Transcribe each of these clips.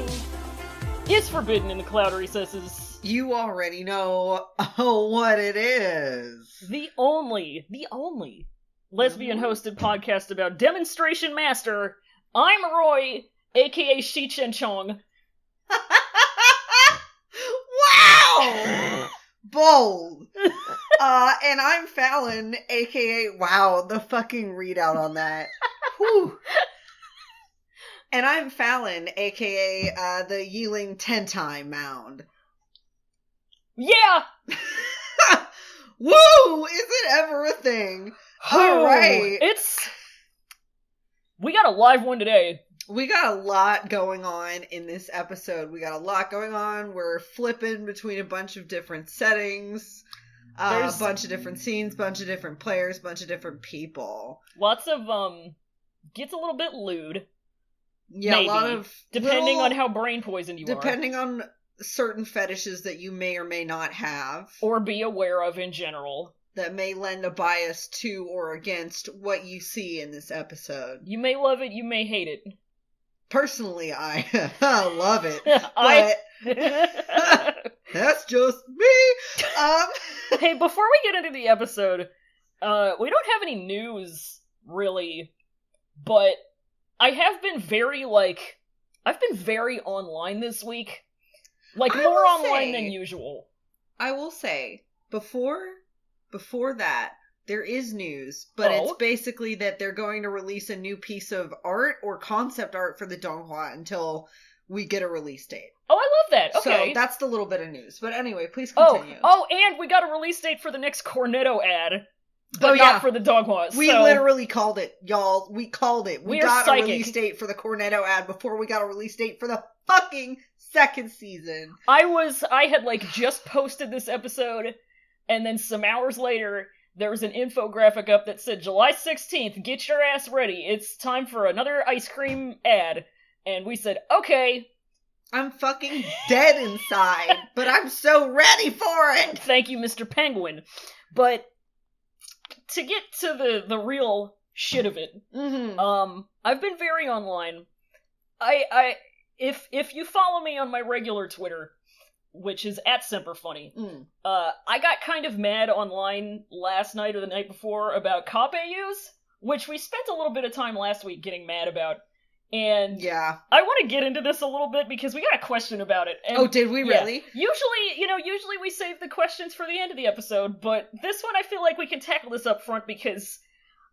thing is forbidden in the cloud recesses. You already know what it is. The only lesbian-hosted podcast about Demonstration Master. I'm Roy, aka Shi Chen Chong. Wow! Bold. And I'm Fallon, aka, wow, the fucking readout on that. Whew. And I'm Fallon, aka the Yeeling 10-time mound. Yeah! Woo! Is it ever a thing? Alright. We got a live one today. We got a lot going on in this episode. We're flipping between a bunch of different settings, a bunch of different scenes, bunch of different players, bunch of different people. Lots of, gets a little bit lewd. Yeah, maybe. A lot of... Depending on how brain poisoned you are. Depending on certain fetishes that you may or may not have. Or be aware of in general. That may lend a bias to or against what you see in this episode. You may love it, you may hate it. Personally, I love it. But that's just me. Hey, before we get into the episode, we don't have any news, really, but I have been I've been very online this week. More online than usual. I will say, before that, there is news, but it's basically that they're going to release a new piece of art or concept art for the Donghua until we get a release date. Oh, I love that. Okay. So that's the little bit of news. But anyway, please continue. Oh, and we got a release date for the next Cornetto ad. But not for the Donghua. We literally called it, y'all. We called it. We got psychic. A release date for the Cornetto ad before we got a release date for the fucking second season. I had just posted this episode, and then some hours later, there was an infographic up that said, July 16th, get your ass ready. It's time for another ice cream ad. And we said, okay. I'm fucking dead inside, but I'm so ready for it. Thank you, Mr. Penguin. But to get to the real shit of it, I've been very online. If you follow me on my regular Twitter, which is @SemperFunny, I got kind of mad online last night or the night before about cop AUs, which we spent a little bit of time last week getting mad about. And yeah, I want to get into this a little bit because we got a question about it. And, did we really? Usually we save the questions for the end of the episode, but this one I feel like we can tackle this up front because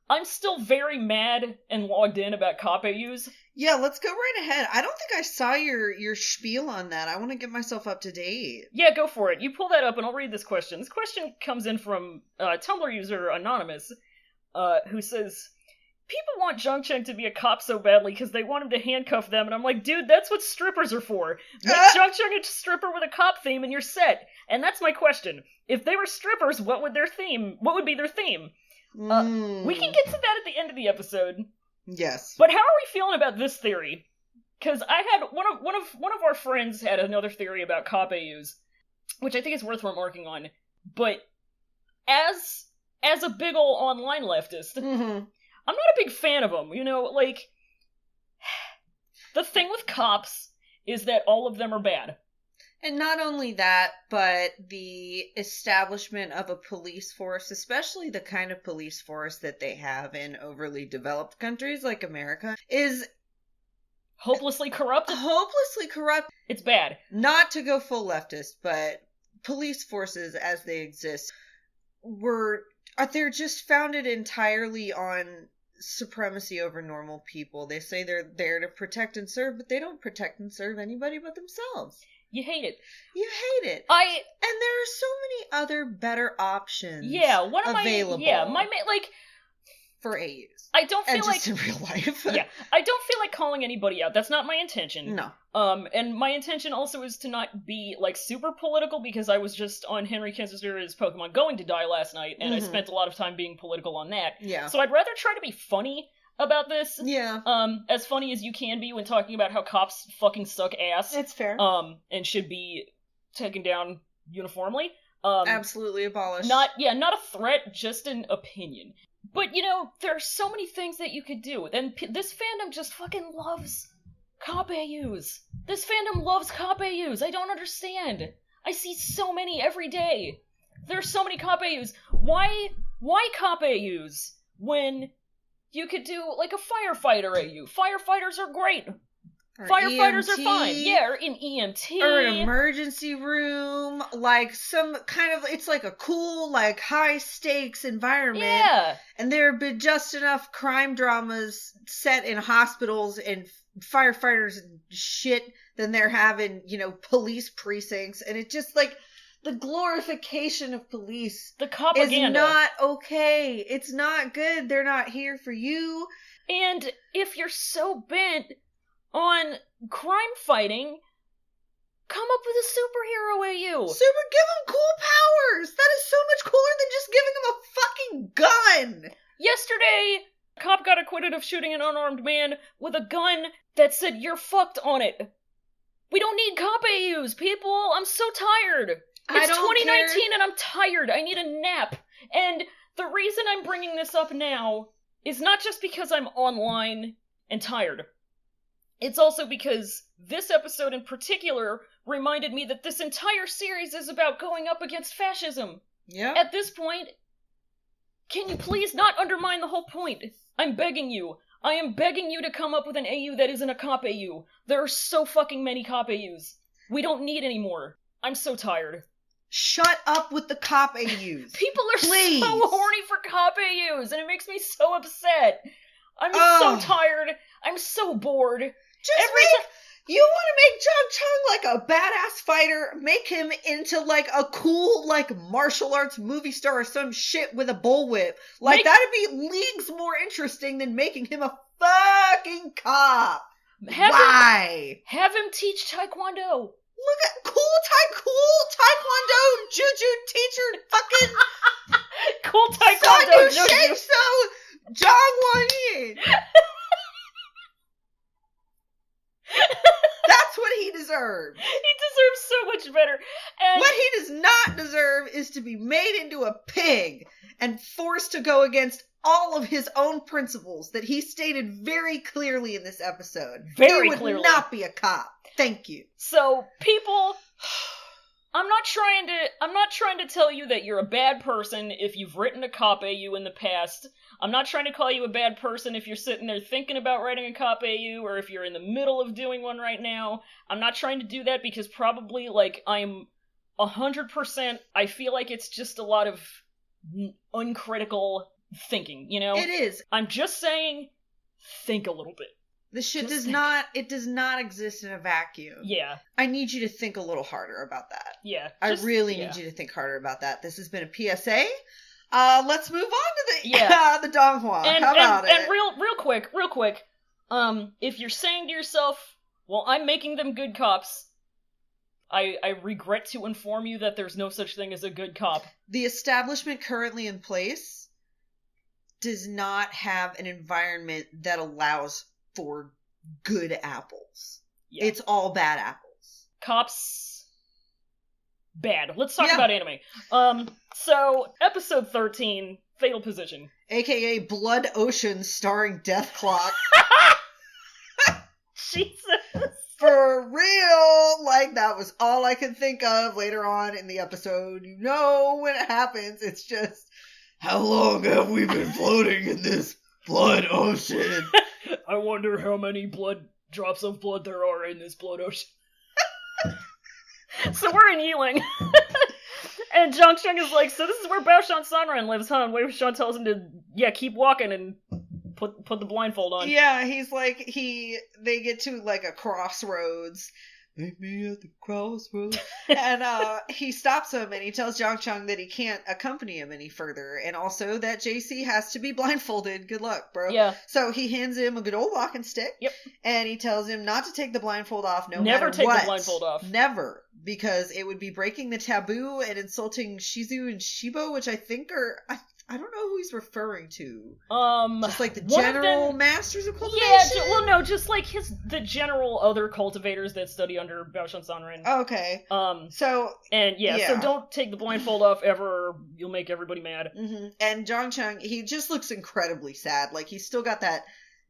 I'm still very mad and logged in about cop AUs. Yeah, let's go right ahead. I don't think I saw your spiel on that. I want to get myself up to date. Yeah, go for it. You pull that up and I'll read this question. This question comes in from Tumblr user Anonymous, who says, people want Zhang Cheng to be a cop so badly because they want him to handcuff them, and I'm like, dude, that's what strippers are for. Make Zhang Cheng a stripper with a cop theme and you're set. And that's my question. If they were strippers, what would be their theme? We can get to that at the end of the episode. Yes. But how are we feeling about this theory? Because I had one of our friends had another theory about cop AUs, which I think is worth remarking on. But as a big ol' online leftist, I'm not a big fan of them. The thing with cops is that all of them are bad. And not only that, but the establishment of a police force, especially the kind of police force that they have in overly developed countries like America, is hopelessly corrupt. It's bad. Not to go full leftist, but police forces as they exist they're just founded entirely on supremacy over normal people. They say they're there to protect and serve, but they don't protect and serve anybody but themselves. You hate it. And there are so many other better options. Yeah, available. For AUs. I don't feel and just in real life. Yeah, I don't feel like calling anybody out. That's not my intention. No. And my intention also is to not be super political because I was just on Henry Kinster's Pokemon Going to Die last night, and I spent a lot of time being political on that. Yeah. So I'd rather try to be funny about this. Yeah. As funny as you can be when talking about how cops fucking suck ass. It's fair. And should be taken down uniformly. Absolutely abolished. Not a threat, just an opinion. But, there are so many things that you could do. And this fandom just fucking loves cop AUs. This fandom loves Kapeyus. I don't understand. I see so many every day. There's so many Kapeyus. Why Kapeyus when you could do, like, a firefighter AU? Firefighters are great. Or Firefighters EMT, are fine. Yeah, or in EMT. or an emergency room, like some kind of, it's like a cool, like, high-stakes environment. Yeah. And there have been just enough crime dramas set in hospitals and firefighters and shit than they're having, police precincts. And it just, like, the glorification of police The propaganda. is not okay. It's not good. They're not here for you. And if you're so bent on crime fighting, come up with a superhero AU. Give him cool powers. That is so much cooler than just giving him a fucking gun. Yesterday, a cop got acquitted of shooting an unarmed man with a gun that said, "You're fucked" on it. We don't need cop AUs, people. I'm so tired. It's 2019 and I'm tired. I need a nap. And the reason I'm bringing this up now is not just because I'm online and tired. It's also because this episode in particular reminded me that this entire series is about going up against fascism. Yeah. At this point, can you please not undermine the whole point? I'm begging you. I am begging you to come up with an AU that isn't a cop AU. There are so fucking many cop AUs. We don't need any more. I'm so tired. Shut up with the cop AUs. People are Please. so horny for cop AUs, and it makes me so upset. I'm so tired. I'm so bored. You want to make Jung Chung like a badass fighter, make him into like a cool like martial arts movie star or some shit with a bullwhip. Like that'd be leagues more interesting than making him a fucking cop. Why? Have him teach Taekwondo. Look at cool Taekwondo juju teacher fucking cool Taekwondo juju. So Jong Won-yin. That's what he deserves. He deserves so much better. And what he does not deserve is to be made into a pig and forced to go against all of his own principles that he stated very clearly in this episode. He would not be a cop. Thank you. So, people, I'm not trying to tell you that you're a bad person if you've written a cop AU in the past. I'm not trying to call you a bad person if you're sitting there thinking about writing a cop AU or if you're in the middle of doing one right now. I'm not trying to do that because probably, like, I'm 100%, I feel like it's just a lot of uncritical thinking, you know? It is. I'm just saying, think a little bit. This shit does not exist in a vacuum. Yeah. I need you to think a little harder about that. Yeah. I really need you to think harder about that. This has been a PSA. Let's move on to the Donghua. How about it? And real quick, if you're saying to yourself, well, I'm making them good cops, I regret to inform you that there's no such thing as a good cop. The establishment currently in place does not have an environment that allows for good apples. Yeah. It's all bad apples. Cops, bad. Let's talk about anime. So, episode 13, Fatal Position. AKA Blood Ocean starring Death Clock. Jesus. For real! Like, that was all I could think of later on in the episode. You know when it happens, it's just, how long have we been floating in this blood ocean? I wonder how many drops of blood there are in this blood ocean. So we're in Yiling. And Zhang Cheng is like, so this is where Baoshan Sanran lives, huh? And Wei Shan tells him to, keep walking and put the blindfold on. Yeah, he's like, they get to like a crossroads. Meet me at the crossroads. And he stops him and he tells Zhang Cheng that he can't accompany him any further. And also that JC has to be blindfolded. Good luck, bro. Yeah. So he hands him a good old walking stick. Yep. And he tells him not to take the blindfold off Never matter take what. The blindfold off. Never. Because it would be breaking the taboo and insulting Shizu and Shibo, which I think are... I don't know who he's referring to. Just like the general masters of cultivation? Yeah, just like the general other cultivators that study under Baoshan Sanran. Okay. So don't take the blindfold off ever, or you'll make everybody mad. Mm-hmm. And Zhang Cheng, he just looks incredibly sad. Like, he's still got that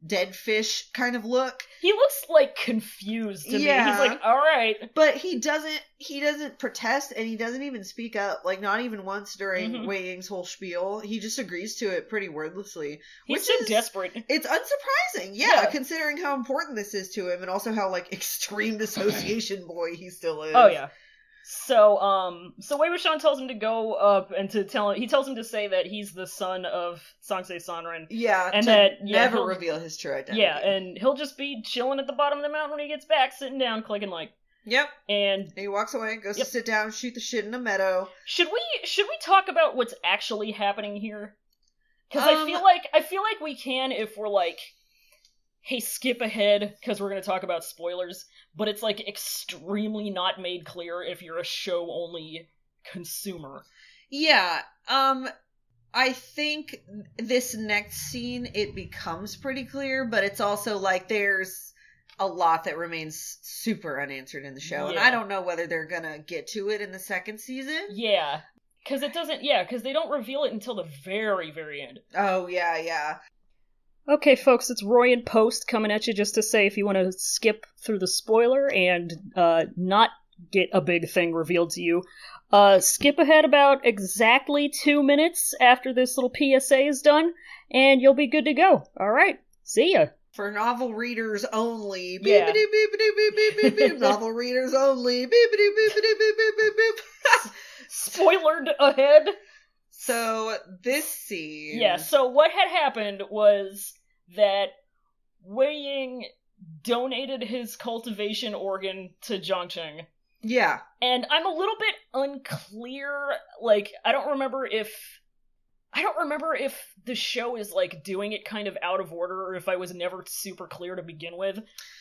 dead fish kind of look. He looks, like, confused to me. He's like, alright. But he doesn't protest, and he doesn't even speak up, like, not even once during Wei Ying's whole spiel. He just agrees to it pretty wordlessly. He's so desperate. It's unsurprising, considering how important this is to him, and also how, like, extreme dissociation boy he still is. Oh, yeah. So Wei Wuxian tells him to go up and he tells him to say that he's the son of Sangsei Sanren. Yeah, and never reveal his true identity. Yeah, and he'll just be chilling at the bottom of the mountain when he gets back, sitting down, clicking like. Yep. And he walks away, goes to sit down, shoot the shit in a meadow. Should we talk about what's actually happening here? Because I feel like we can if we're like, hey, skip ahead, because we're going to talk about spoilers, but it's, like, extremely not made clear if you're a show-only consumer. Yeah, I think this next scene, it becomes pretty clear, but it's also, like, there's a lot that remains super unanswered in the show, and I don't know whether they're gonna get to it in the second season. Yeah, because they don't reveal it until the very, very end. Oh, yeah. Okay, folks, it's Roy in Post coming at you just to say if you want to skip through the spoiler and not get a big thing revealed to you, skip ahead about exactly 2 minutes after this little PSA is done, and you'll be good to go. All right, see ya. For novel readers only. Yeah. Beep, beep, beep, beep, beep, beep, beep. Novel readers only. Beep, beep, beep, beep, beep, beep, beep, beep. Spoilered ahead. So, this scene... Yeah, so what had happened was that Wei Ying donated his cultivation organ to Zhangcheng. Yeah. And I'm a little bit unclear, like, I don't remember if the show is, like, doing it kind of out of order, or if I was never super clear to begin with,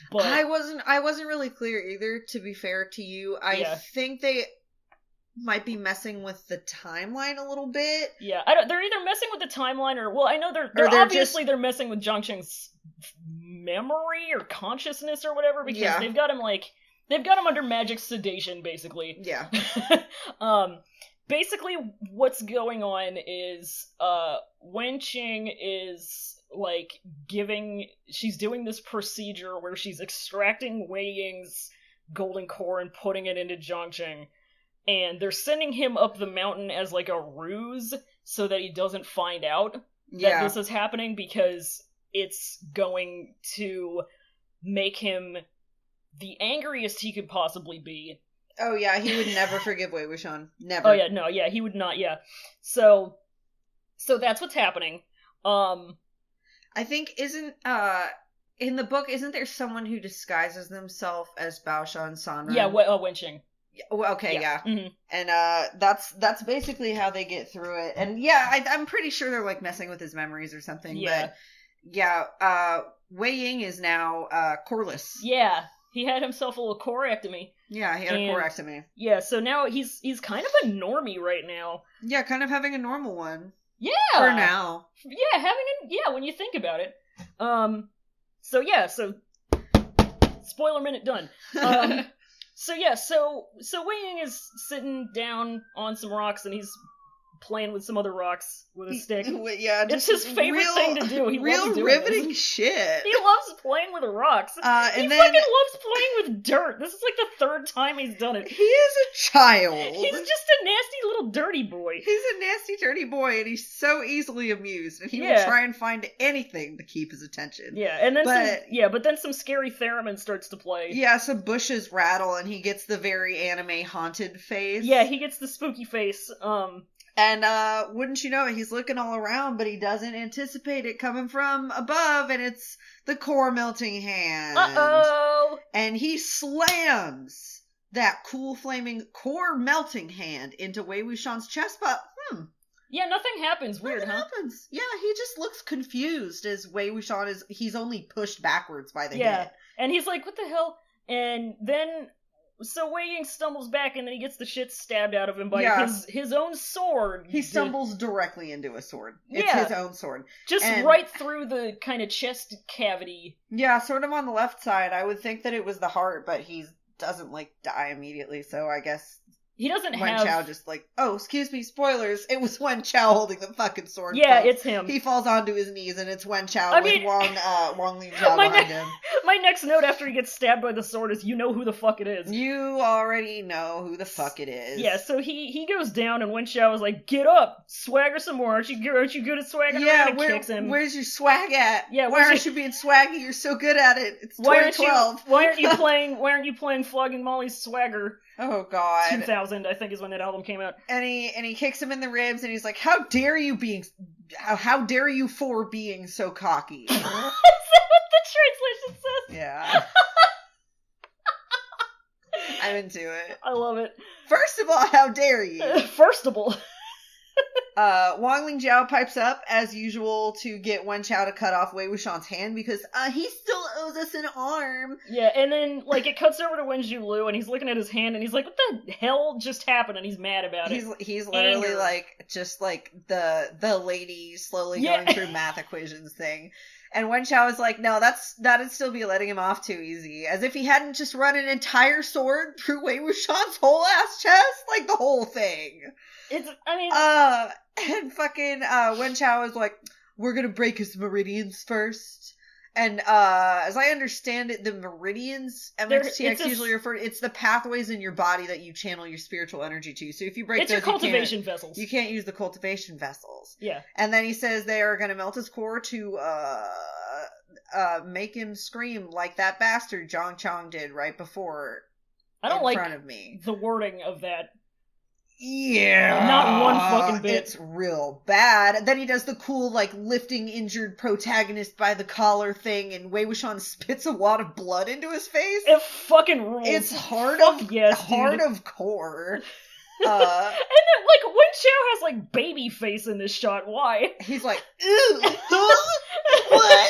but... I wasn't really clear either, to be fair to you. I think they might be messing with the timeline a little bit. Yeah, they're either messing with the timeline or I know they're obviously they're messing with Zhangcheng's memory or consciousness or whatever, because they've got him under magic sedation, basically. Yeah. Basically what's going on is Wenqing is like she's doing this procedure where she's extracting Wei Ying's golden core and putting it into Zhangcheng. And they're sending him up the mountain as, like, a ruse so that he doesn't find out that this is happening, because it's going to make him the angriest he could possibly be. Oh, yeah, he would never forgive Wei Wuxian. Never. Oh, yeah, no, yeah, he would not, yeah. So that's what's happening. I think in the book, isn't there someone who disguises themselves as Baoshan Sanren? Yeah, Wenqing. Well, okay, yeah. Mm-hmm. And that's basically how they get through it. And yeah, I'm pretty sure they're like messing with his memories or something. Yeah. But yeah, Wei Ying is now coreless. Yeah, he had himself a little corectomy. Yeah, he had a corectomy. Yeah, so now he's kind of a normie right now. Yeah, kind of having a normal one. Yeah. For now. Yeah, when you think about it. So spoiler minute done. So Wei Ying is sitting down on some rocks, and he's playing with some other rocks with a stick. Yeah, it's his favorite thing to do. He loves doing riveting this. shit. He loves playing with rocks. He fucking loves playing with dirt. This is like the third time he's done it. He is a child. He's just a nasty little dirty boy. He's a nasty dirty boy, and he's so easily amused, and he will try and find anything to keep his attention. Yeah, and then but then some scary theremin starts to play. Yeah, some bushes rattle, and he gets the very anime haunted face. Yeah, he gets the spooky face. And wouldn't you know it, he's looking all around, but he doesn't anticipate it coming from above, and it's the core melting hand. Uh-oh! And he slams that cool flaming core melting hand into Wei Wuxian's chest, but yeah, nothing happens. Weird, nothing happens. Yeah, he just looks confused as Wei Wuxian he's only pushed backwards by the hit. And he's like, what the hell? And then... So Wei Ying stumbles back, and then he gets the shit stabbed out of him by his own sword. He stumbles directly into a sword. It's his own sword. Just right through the kind of chest cavity. Yeah, sort of on the left side. I would think that it was the heart, but he doesn't, like, die immediately, so I guess he doesn't Wen have... Chao just like, oh, excuse me, spoilers. It was Wen Chao holding the fucking sword. Yeah, folks. it's him. He falls onto his knees, and it's Wen Chao with Wang Lingjiao behind him. My next note after he gets stabbed by the sword is, you know who the fuck it is. You already know who the fuck it is. Yeah, so he goes down, and Wen Chao is like, get up, swagger some more. Aren't you good at swaggering around? And kicks him. Where's your swag at? Yeah, why aren't you being swaggy? You're so good at it. It's 2012. Why aren't you playing Flogging Molly's Swagger? Oh God. 2000, I think, is when that album came out. And he kicks him in the ribs, and he's like, how dare you for being so cocky? Is that what the translation says? Yeah. I'm into it. I love it. First of all, how dare you? First of all. Wang Lingjiao pipes up, as usual, to get Wen Chao to cut off Wei Wuxian's hand, because he still owes us an arm. Yeah, and then, it cuts over to Wen Zhulu, and he's looking at his hand, and he's like, what the hell just happened? And he's mad about it. He's literally, the lady slowly going through math equations thing. And Wen Chao is like, no, that'd still be letting him off too easy. As if he hadn't just run an entire sword through Wei Wuxian's whole ass chest. Like, the whole thing. And fucking, Wen Chao is like, we're gonna break his meridians first. And, as I understand it, the meridians, MXTX usually refer to, it's the pathways in your body that you channel your spiritual energy to. So if you break it's your cultivation vessels. You can't use the cultivation vessels. Yeah. And then he says they are gonna melt his core to, make him scream like that bastard Zhang Chong did right before. I don't like front of me. The wording of that. Yeah. Not one fucking bit. It's real bad. Then he does the cool, lifting injured protagonist by the collar thing, and Wei Wuxian spits a lot of blood into his face. It fucking rules. It's hard of core. And then, Wen Chao has, baby face in this shot. Why? He's like, ew, what?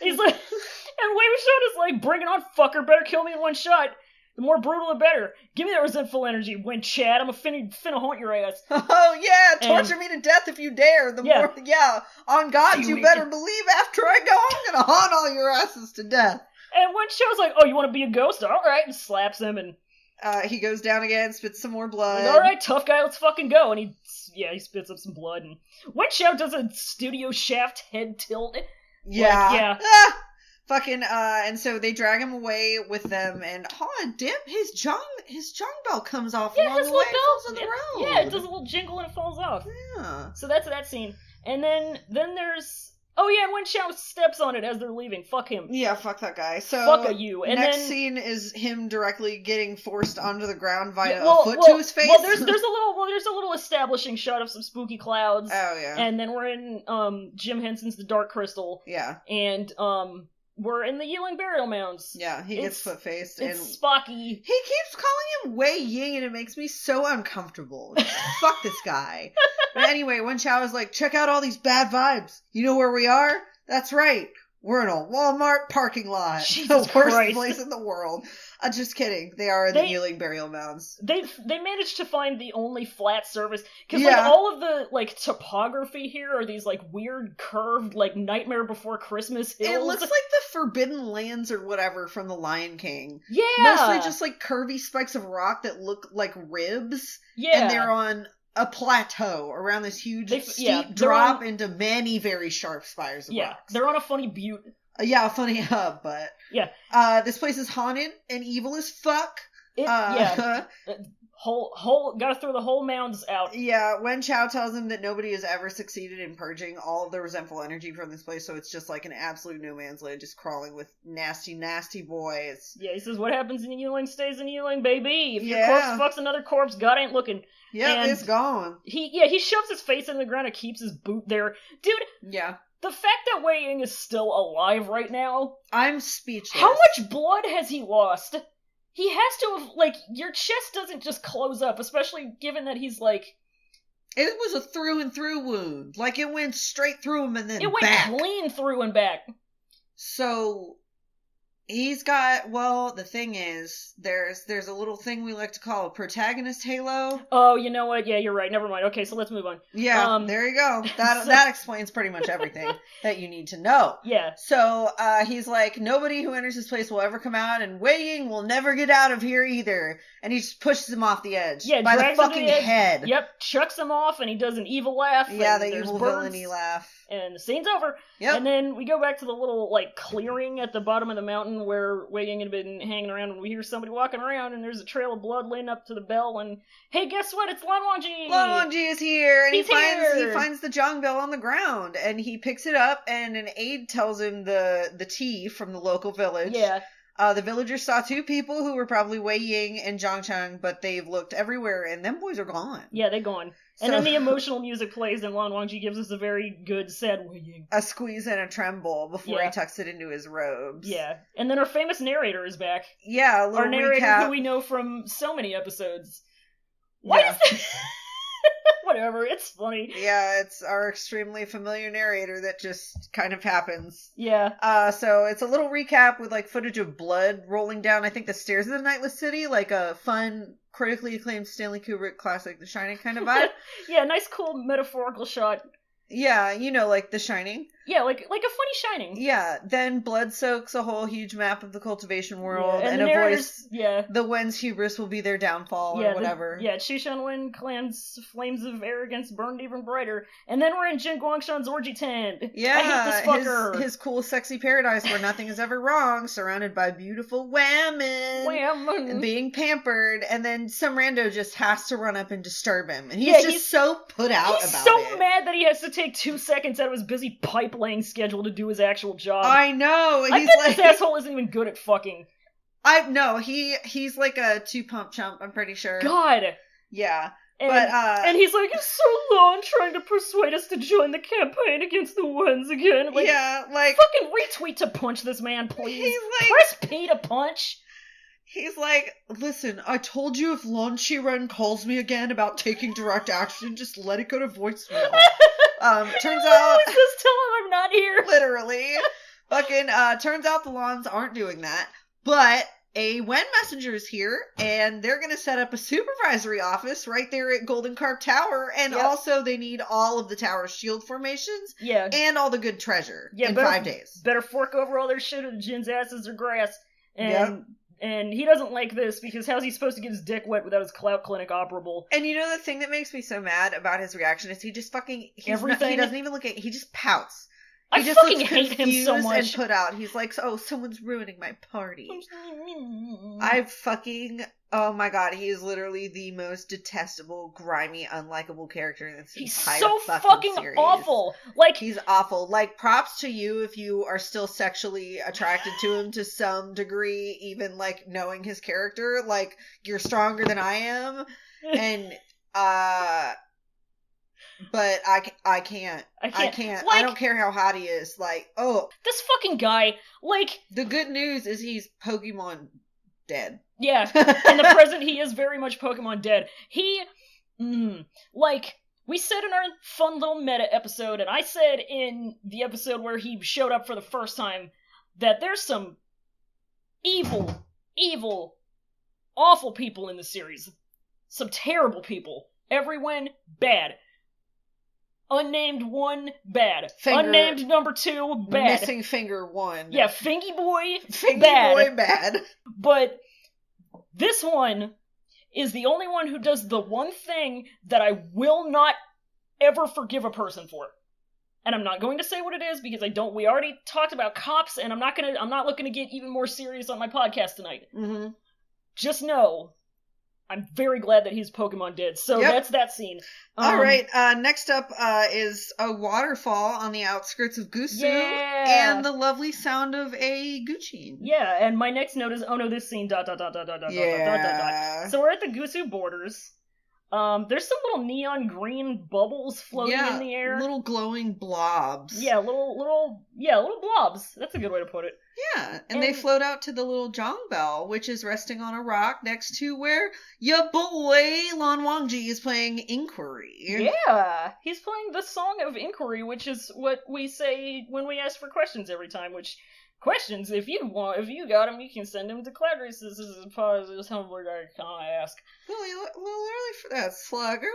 He's like, and Wei Wuxian is bring it on, fucker, better kill me in one shot. The more brutal, the better. Give me that resentful energy, Wen Chad. I'm finna haunt your ass. Oh, yeah, torture me to death if you dare. On God, you better believe after I go, I'm gonna haunt all your asses to death. And Wen Chao's like, oh, you wanna be a ghost? Alright, and slaps him, and... he goes down again, spits some more blood. Alright, tough guy, let's fucking go. And he spits up some blood, and Wen Chao does a Studio Shaft head tilt. Yeah. And so they drag him away with them, and his Zhang bell comes off along the way, falls on the road. Yeah, it does a little jingle and it falls off. Yeah. So that's that scene. And then there's... Oh yeah, and Wen Chao steps on it as they're leaving. Fuck him. Yeah, fuck that guy. So fuck you. And next then, scene is him directly getting forced onto the ground via a foot to his face. Well, there's a little establishing shot of some spooky clouds. Oh yeah. And then we're in Jim Henson's The Dark Crystal. Yeah. And we're in the Yiling burial mounds. Yeah, he gets foot-faced. It's Spocky. He keeps calling him Wei Ying, and it makes me so uncomfortable. Fuck this guy. But anyway, Wen Chao is like, check out all these bad vibes. You know where we are? That's right. We're in a Walmart parking lot. Jesus the worst Christ. place in the world. Just kidding. They are in the Yiling burial mounds. They managed to find the only flat surface. Because, all of the, topography here are these, weird curved, Nightmare Before Christmas hills. It looks like the Forbidden Lands or whatever from The Lion King. Yeah! Mostly just, curvy spikes of rock that look like ribs. Yeah. And they're on a plateau around this huge steep drop into many very sharp spires of rocks. They're on a funny butte. A funny hub, but... Yeah. This place is haunted and evil as fuck. Gotta throw the whole mounds out. Yeah, Wen Chao tells him that nobody has ever succeeded in purging all of the resentful energy from this place, so it's just an absolute no man's land, just crawling with nasty, nasty boys. Yeah, he says, what happens in Yiling stays in Yiling, baby. If your corpse fucks another corpse, God ain't looking. Yeah, it's gone. He shoves his face in the ground and keeps his boot there. Dude. Yeah. The fact that Wei Ying is still alive right now... I'm speechless. How much blood has he lost? He has to have, your chest doesn't just close up, especially given that he's, It was a through-and-through wound. It went straight through him and then back. It went clean through and back. So... He's got, well, the thing is, there's a little thing we like to call a protagonist halo. Oh, you know what? Yeah, you're right. Never mind. Okay, so let's move on. Yeah, there you go. That explains pretty much everything that you need to know. Yeah. So, he's like, nobody who enters this place will ever come out, and Wei Ying will never get out of here either. And he just pushes him off the edge. Yeah, by the drags him to fucking the edge. head. Yep, chucks him off, and he does an evil laugh. Yeah, and the there's evil birds, villainy laugh. And the scene's over. Yep. And then we go back to the little, like, clearing at the bottom of the mountain where Wei Ying had been hanging around, and we hear somebody walking around, and there's a trail of blood leading up to the bell, and hey, guess what? It's Lan Wangji! Lan Wangji is here, and He's he here! finds the Zhang bell on the ground, and he picks it up, and an aide tells him the tea from the local village. Yeah. The villagers saw two people who were probably Wei Ying and Zhang Chang, but they've looked everywhere, and them boys are gone. Yeah, they're gone. And then the emotional music plays, and Lan Wangji gives us a very good, sad Wei Ying. A squeeze and a tremble before he tucks it into his robes. Yeah. And then our famous narrator is back. Yeah, a little our narrator recap. who we know from so many episodes. Why is that? Whatever, it's funny. Yeah, it's our extremely familiar narrator that just kind of happens. Yeah. So it's a little recap with like footage of blood rolling down, I think, the stairs of the Nightless City, like a fun, critically acclaimed Stanley Kubrick classic The Shining kind of vibe. Yeah, nice cool metaphorical shot. Yeah, you know, like The Shining. Yeah, like a funny Shining. Yeah, then blood soaks a whole huge map of the cultivation world, and a voice, yeah, the Wen's hubris will be their downfall, or whatever. Qishan Wen clan's flames of arrogance burned even brighter. And then we're in Jin Guangshan's orgy tent. Yeah, I hate this fucker. His cool, sexy paradise where nothing is ever wrong, surrounded by beautiful women, being pampered, and then some rando just has to run up and disturb him. And he's so put out about it. He's so mad that he has to take 2 seconds out of his busy pipe laying schedule to do his actual job. I know. I bet this asshole isn't even good at fucking. He's like a 2-pump chump, I'm pretty sure. God. Yeah. And he's like, it's so long trying to persuade us to join the campaign against the Wens again. Like, yeah, like... Fucking retweet to punch this man, please. He's like... Press P to punch. He's like, listen, I told you if Lan Shiren calls me again about taking direct action, just let it go to voicemail. Turns out... Just tell him I'm not here. Literally. Fucking, turns out the Lans aren't doing that. But a Wen messenger is here, and they're gonna set up a supervisory office right there at Golden Carp Tower, and also they need all of the tower's shield formations, and all the good treasure in 5 days. Better fork over all their shit or the Jin's asses or grass. And he doesn't like this, because how's he supposed to get his dick wet without his clout clinic operable? And you know the thing that makes me so mad about his reaction is he just fucking... he doesn't even look at... He just pouts. He just fucking hate him so much. And put out. He's like, oh, someone's ruining my party. Oh my god, he is literally the most detestable, grimy, unlikable character in this entire fucking series. Awful. Like, he's awful. Like, props to you if you are still sexually attracted to him to some degree, even like knowing his character. Like, you're stronger than I am. And, but I can't. Like, I don't care how hot he is. Like, oh. This fucking guy, like... The good news is he's Pokemon dead. Yeah, in the present he is very much Pokemon dead. Like, we said in our fun little meta episode, and I said in the episode where he showed up for the first time, that there's some evil, awful people in the series. Some terrible people. Everyone bad. Unnamed 1, bad. Unnamed number 2, bad. Missing finger 1. Yeah, Fingy Boy, bad. But this one is the only one who does the one thing that I will not ever forgive a person for. And I'm not going to say what it is, because we already talked about cops, and I'm not looking to get even more serious on my podcast tonight. Mm-hmm. Just know, I'm very glad that he's Pokemon dead. So that's that scene. Alright, next up is a waterfall on the outskirts of Gusu, and the lovely sound of a Gucci. Yeah, and my next note is, oh no, this scene, ... So we're at the Gusu borders. There's some little neon green bubbles floating in the air. Little glowing blobs. Yeah, little blobs. That's a good way to put it. Yeah, and they float out to the little Zhang bell, which is resting on a rock next to where your boy Lan Wangji is playing Inquiry. Yeah, he's playing the Song of Inquiry, which is what we say when we ask for questions every time, which questions. If you got them, you can send them to Cloud Races as a positive Tumblr I ask. Really, a little early for that, Slugger.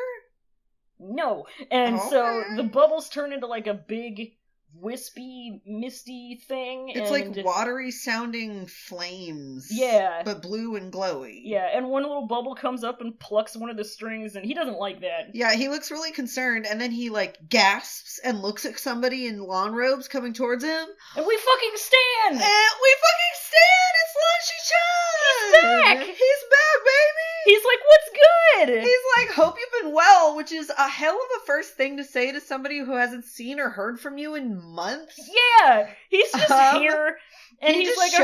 No. And so the bubbles turn into like a big wispy, misty thing. It's like watery sounding flames. Yeah. But blue and glowy. Yeah, and one little bubble comes up and plucks one of the strings, and he doesn't like that. Yeah, he looks really concerned, and then he, like, gasps and looks at somebody in lawn robes coming towards him. And we fucking stand! It's Launchie-chan! He's back! He's back, baby! He's like, what's good? He's like, hope you've been well, which is a hell of a first thing to say to somebody who hasn't seen or heard from you in months. Yeah! He's just here, and he's like, I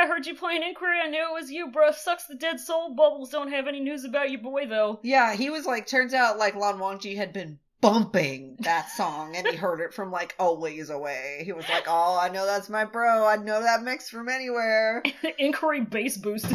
heard you playing Inquiry, I knew it was you, bruh. Sucks the dead soul bubbles don't have any news about your boy, though. Yeah, he was like, turns out, like, Lan Wangji had been bumping that song, and he heard it from, like, a ways away. He was like, oh, I know that's my bro. I know that mix from anywhere. Inquiry bass boost.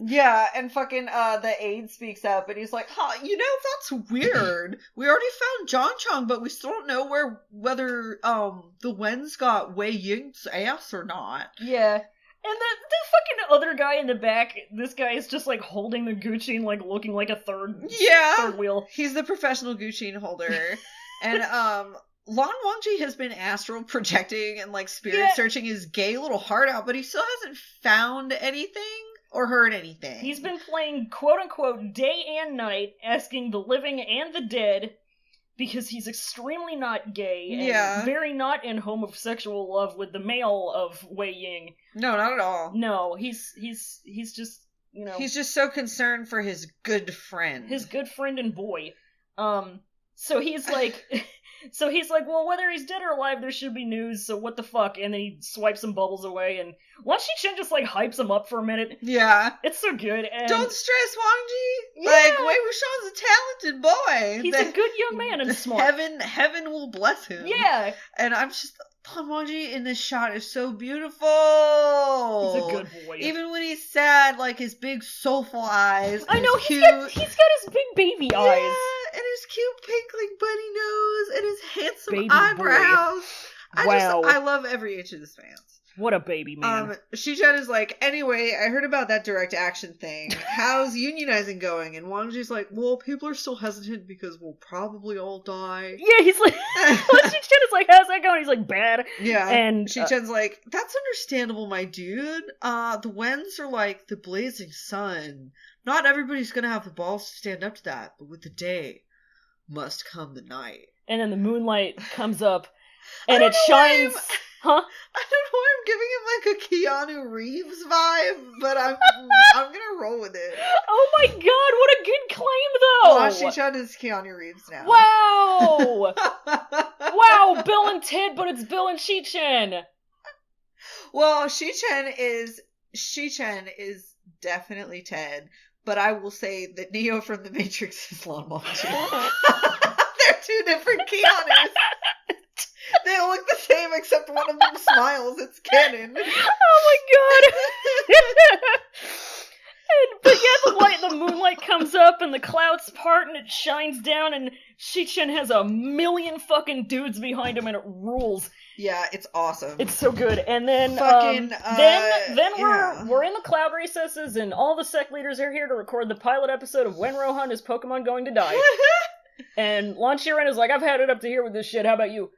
Yeah, and fucking, the aide speaks up, and he's like, that's weird. We already found John Chong, but we still don't know whether, the Wens got Wei Ying's ass or not. Yeah. And the fucking other guy in the back, this guy is just, like, holding the Gucci and, like, looking like a third wheel. He's the professional Gucci holder. And, Lan Wangji has been astral projecting and, like, spirit searching his gay little heart out, but he still hasn't found anything or heard anything. He's been playing, quote-unquote, day and night, asking the living and the dead, because he's extremely not gay, and very not in homosexual love with the male of Wei Ying. No, not at all. No, he's just, you know... He's just so concerned for his good friend. His good friend and boy. So he's like... well, whether he's dead or alive, there should be news, so what the fuck? And then he swipes some bubbles away, and Launchie-chan just, like, hypes him up for a minute. Yeah. It's so good, and... Don't stress, Wangji! Yeah. Like, Wei Wuxian's a talented boy! He's a good young man and smart. Heaven will bless him. Yeah! And I'm just... Lan Wangji in this shot is so beautiful! He's a good boy. Even when he's sad, like, his big soulful eyes. I know, he's got his big baby eyes. And his cute pink, like, bunny nose, and his handsome baby eyebrows. Wow. I love every inch of this man. What a baby, man. Shi-chan is like, anyway, I heard about that direct action thing. How's unionizing going? And Wangji's like, well, people are still hesitant because we'll probably all die. Yeah, he's like, Shi-chan is like, how's that going? He's like, bad. Yeah. And Shi-chan's like, that's understandable, my dude. The Wens are like the blazing sun. Not everybody's gonna have the balls to stand up to that, but with the day must come the night. And then the moonlight comes up, and it shines... Huh? I don't know why I'm giving him like a Keanu Reeves vibe, but I'm gonna roll with it. Oh my god, what a good claim, though! Shi-chan is Keanu Reeves now. Wow! Wow, Bill and Ted, but it's Bill and Shi-chan. Well, Shi-chan is definitely Ted, but I will say that Neo from The Matrix is Lan Wangji. They're two different Keanus. They look the same except one of them smiles. It's canon. Oh my god. But yeah, the moonlight comes up and the clouds part and it shines down and Shi-chan has a million fucking dudes behind him and it rules. Yeah, it's awesome. It's so good. And then we're in the cloud recesses and all the sect leaders are here to record the pilot episode of When Ruohan is Pokemon Going to Die. And Lan Qiren is like, I've had it up to here with this shit, how about you?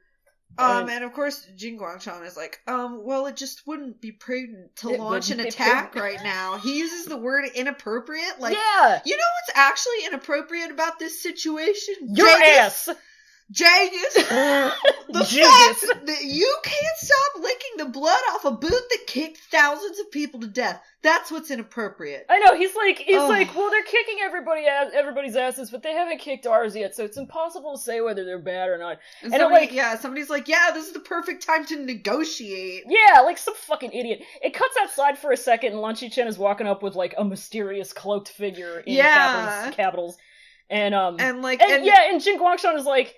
And of course, Jin Guangchang is like, well, it just wouldn't be prudent to launch an attack right now. He uses the word inappropriate. Like, yeah! You know what's actually inappropriate about this situation? Your ass! Jagus! The fact that you can't stop licking the blood off a boot that kicked thousands of people to death. That's what's inappropriate. I know, he's like, well, they're kicking everybody's asses, but they haven't kicked ours yet, so it's impossible to say whether they're bad or not. And somebody's like, yeah, this is the perfect time to negotiate. Yeah, like some fucking idiot. It cuts outside for a second, and Lan Qiren is walking up with, like, a mysterious cloaked figure in capitals. And Jin Guangchang is like,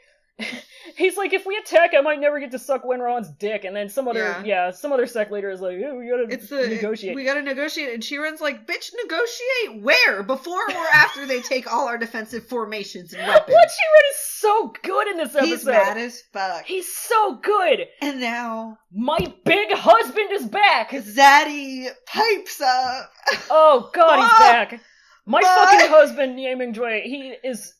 He's like, if we attack, I might never get to suck Wenron's dick. And then some other sect leader is like, we gotta negotiate. We gotta negotiate. And Chiron's like, bitch, negotiate where? Before or after they take all our defensive formations and weapons? What? Chiron is so good in this episode. He's mad as fuck. He's so good. And now, my big husband is back. Zaddy pipes up. Oh god, he's back. My fucking husband, Nie Mingjue, he is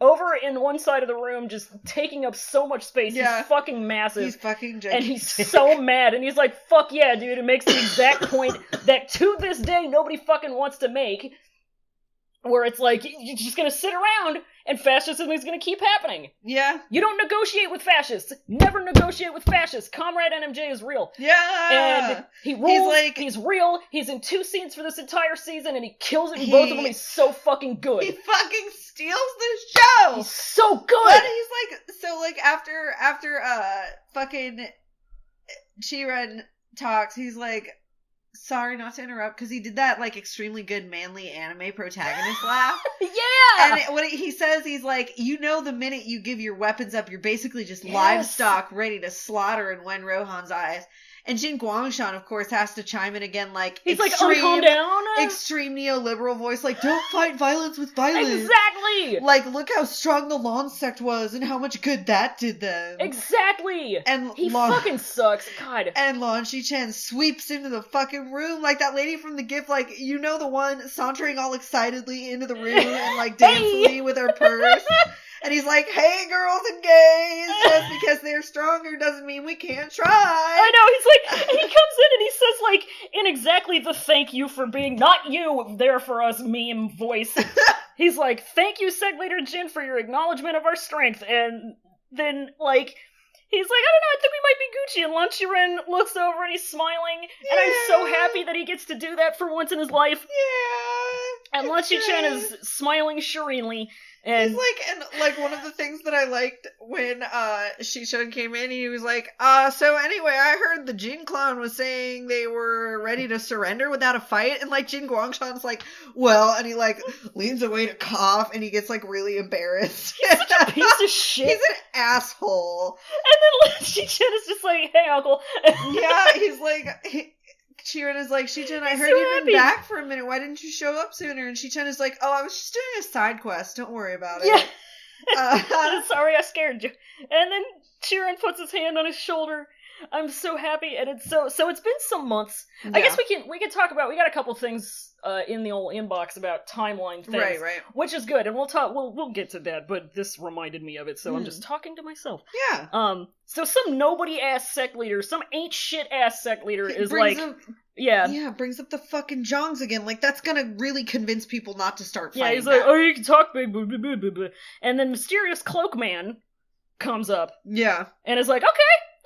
over in one side of the room, just taking up so much space. Yeah. He's fucking massive. He's fucking gigantic. And he's so mad. And he's like, fuck yeah, dude. It makes the exact point that to this day nobody fucking wants to make. Where it's like, you're just gonna sit around and fascism is gonna keep happening. Yeah. You don't negotiate with fascists. Never negotiate with fascists. Comrade NMJ is real. Yeah. And he rules. He's real. He's in 2 scenes for this entire season and he kills it in both of them. He's so fucking good. He fucking steals the show. He's so good. But he's like, so like after fucking Chiron talks, he's like, sorry not to interrupt, because he did that, like, extremely good manly anime protagonist laugh. Yeah! And what he says, he's like, you know the minute you give your weapons up, you're basically just livestock ready to slaughter in Wen Rohan's eyes. And Jin Guangshan, of course, has to chime in again, like, he's extreme, like, calm down. Extreme neoliberal voice, like, don't fight violence with violence. Exactly! Like, look how strong the Lan sect was and how much good that did them. Exactly! And he fucking sucks. God. And Lan Shichen sweeps into the fucking room like that lady from the GIF, like, you know, the one sauntering all excitedly into the room and, like, dancingly with her purse. And he's like, hey, girls and gays, just because they're stronger doesn't mean we can't try. I know, he's like, and he comes in and he says, like, in exactly the thank you for being not you there for us meme voice. He's like, thank you, Seg Leader Jin, for your acknowledgement of our strength. And then, like, he's like, I don't know, I think we might be Gucci. And Lan Shiren looks over and he's smiling. Yeah. And I'm so happy that he gets to do that for once in his life. Yeah. And Lan Shichen is smiling serenely. And he's like, and like one of the things that I liked when Shichun came in, he was like, so anyway, I heard the Jin clan was saying they were ready to surrender without a fight, and like Jin Guangshan's like, well, and he like leans away to cough, and he gets like really embarrassed. He's such a piece of shit. He's an asshole. And then Shichun is just like, hey, uncle. Yeah, he's like, Chiron is like, Shichen, I heard you've been back for a minute. Why didn't you show up sooner? And Shichen is like, oh, I was just doing a side quest. Don't worry about it. Yeah. Sorry, I scared you. And then Chiron puts his hand on his shoulder. I'm so happy, and it's so it's been some months. Yeah. I guess we can talk about, we got a couple things in the old inbox about timeline things, right, which is good, and we'll get to that. But this reminded me of it, so I'm just talking to myself. Yeah. So some nobody ass sect leader, some ain't shit ass sect leader is like, brings up the fucking Jongs again. Like that's gonna really convince people not to start fighting. Yeah, he's like, oh, you can talk, big, and then mysterious cloak man comes up. Yeah. And is like, okay.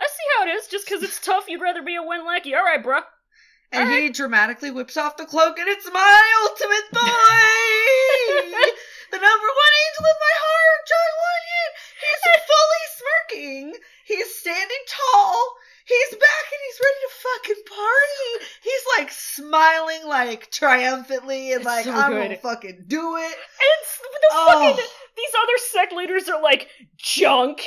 I see how it is. Just because it's tough, you'd rather be a Wen lackey. All right, bruh. And he dramatically whips off the cloak, and it's my ultimate boy! The number one angel of my heart, Jong Won-yin! He's fully smirking. He's standing tall. He's back, and he's ready to fucking party. He's, like, smiling, like, triumphantly, and, like, I'm gonna fucking do it. And fucking, these other sect leaders are like, Jong Kid?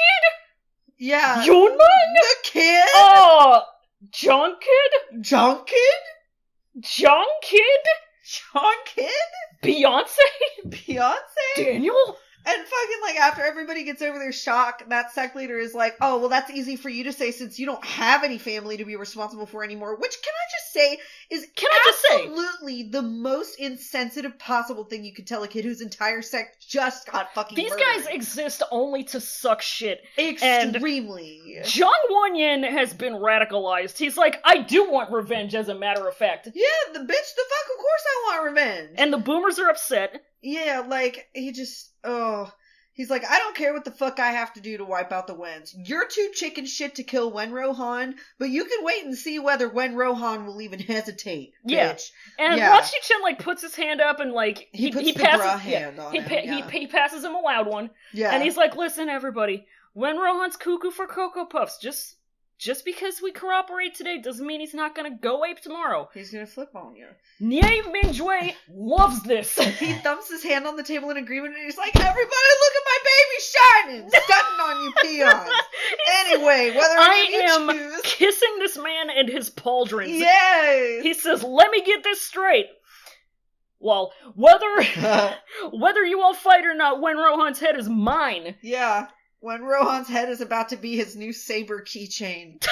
Yeah. Yunman? The kid? Oh, John Kid? John Kid? John Kid? John Kid? Beyonce? Daniel? And fucking, like, after everybody gets over their shock, that sect leader is like, oh, well, that's easy for you to say since you don't have any family to be responsible for anymore. Which, can I just say, is absolutely the most insensitive possible thing you could tell a kid whose entire sect just got fucking These murdered. Guys exist only to suck shit. Extremely. And Jong Won-yin has been radicalized. He's like, I do want revenge, as a matter of fact. Yeah, the bitch, the fuck, of course I want revenge. And the boomers are upset. Yeah, like, he's like, I don't care what the fuck I have to do to wipe out the Wens. You're too chicken shit to kill Wen Rohan, but you can wait and see whether Wen Rohan will even hesitate, bitch. And Rachi Chen, like, puts his hand up and, like, he passes, hand on him. He passes him a loud one. Yeah. And he's like, listen, everybody, Wen Rohan's cuckoo for Cocoa Puffs. Just just because we cooperate today doesn't mean he's not gonna go ape tomorrow. He's gonna flip on you. Nie Mingjue loves this. He thumps his hand on the table in agreement and he's like, everybody look at my baby shining! Stunting on you peons! Anyway, whether I am choose... kissing this man and his pauldrons. Yes! He says, let me get this straight. Well, whether you all fight or not, when Ruohan's head is mine. Yeah. When Ruohan's head is about to be his new saber keychain.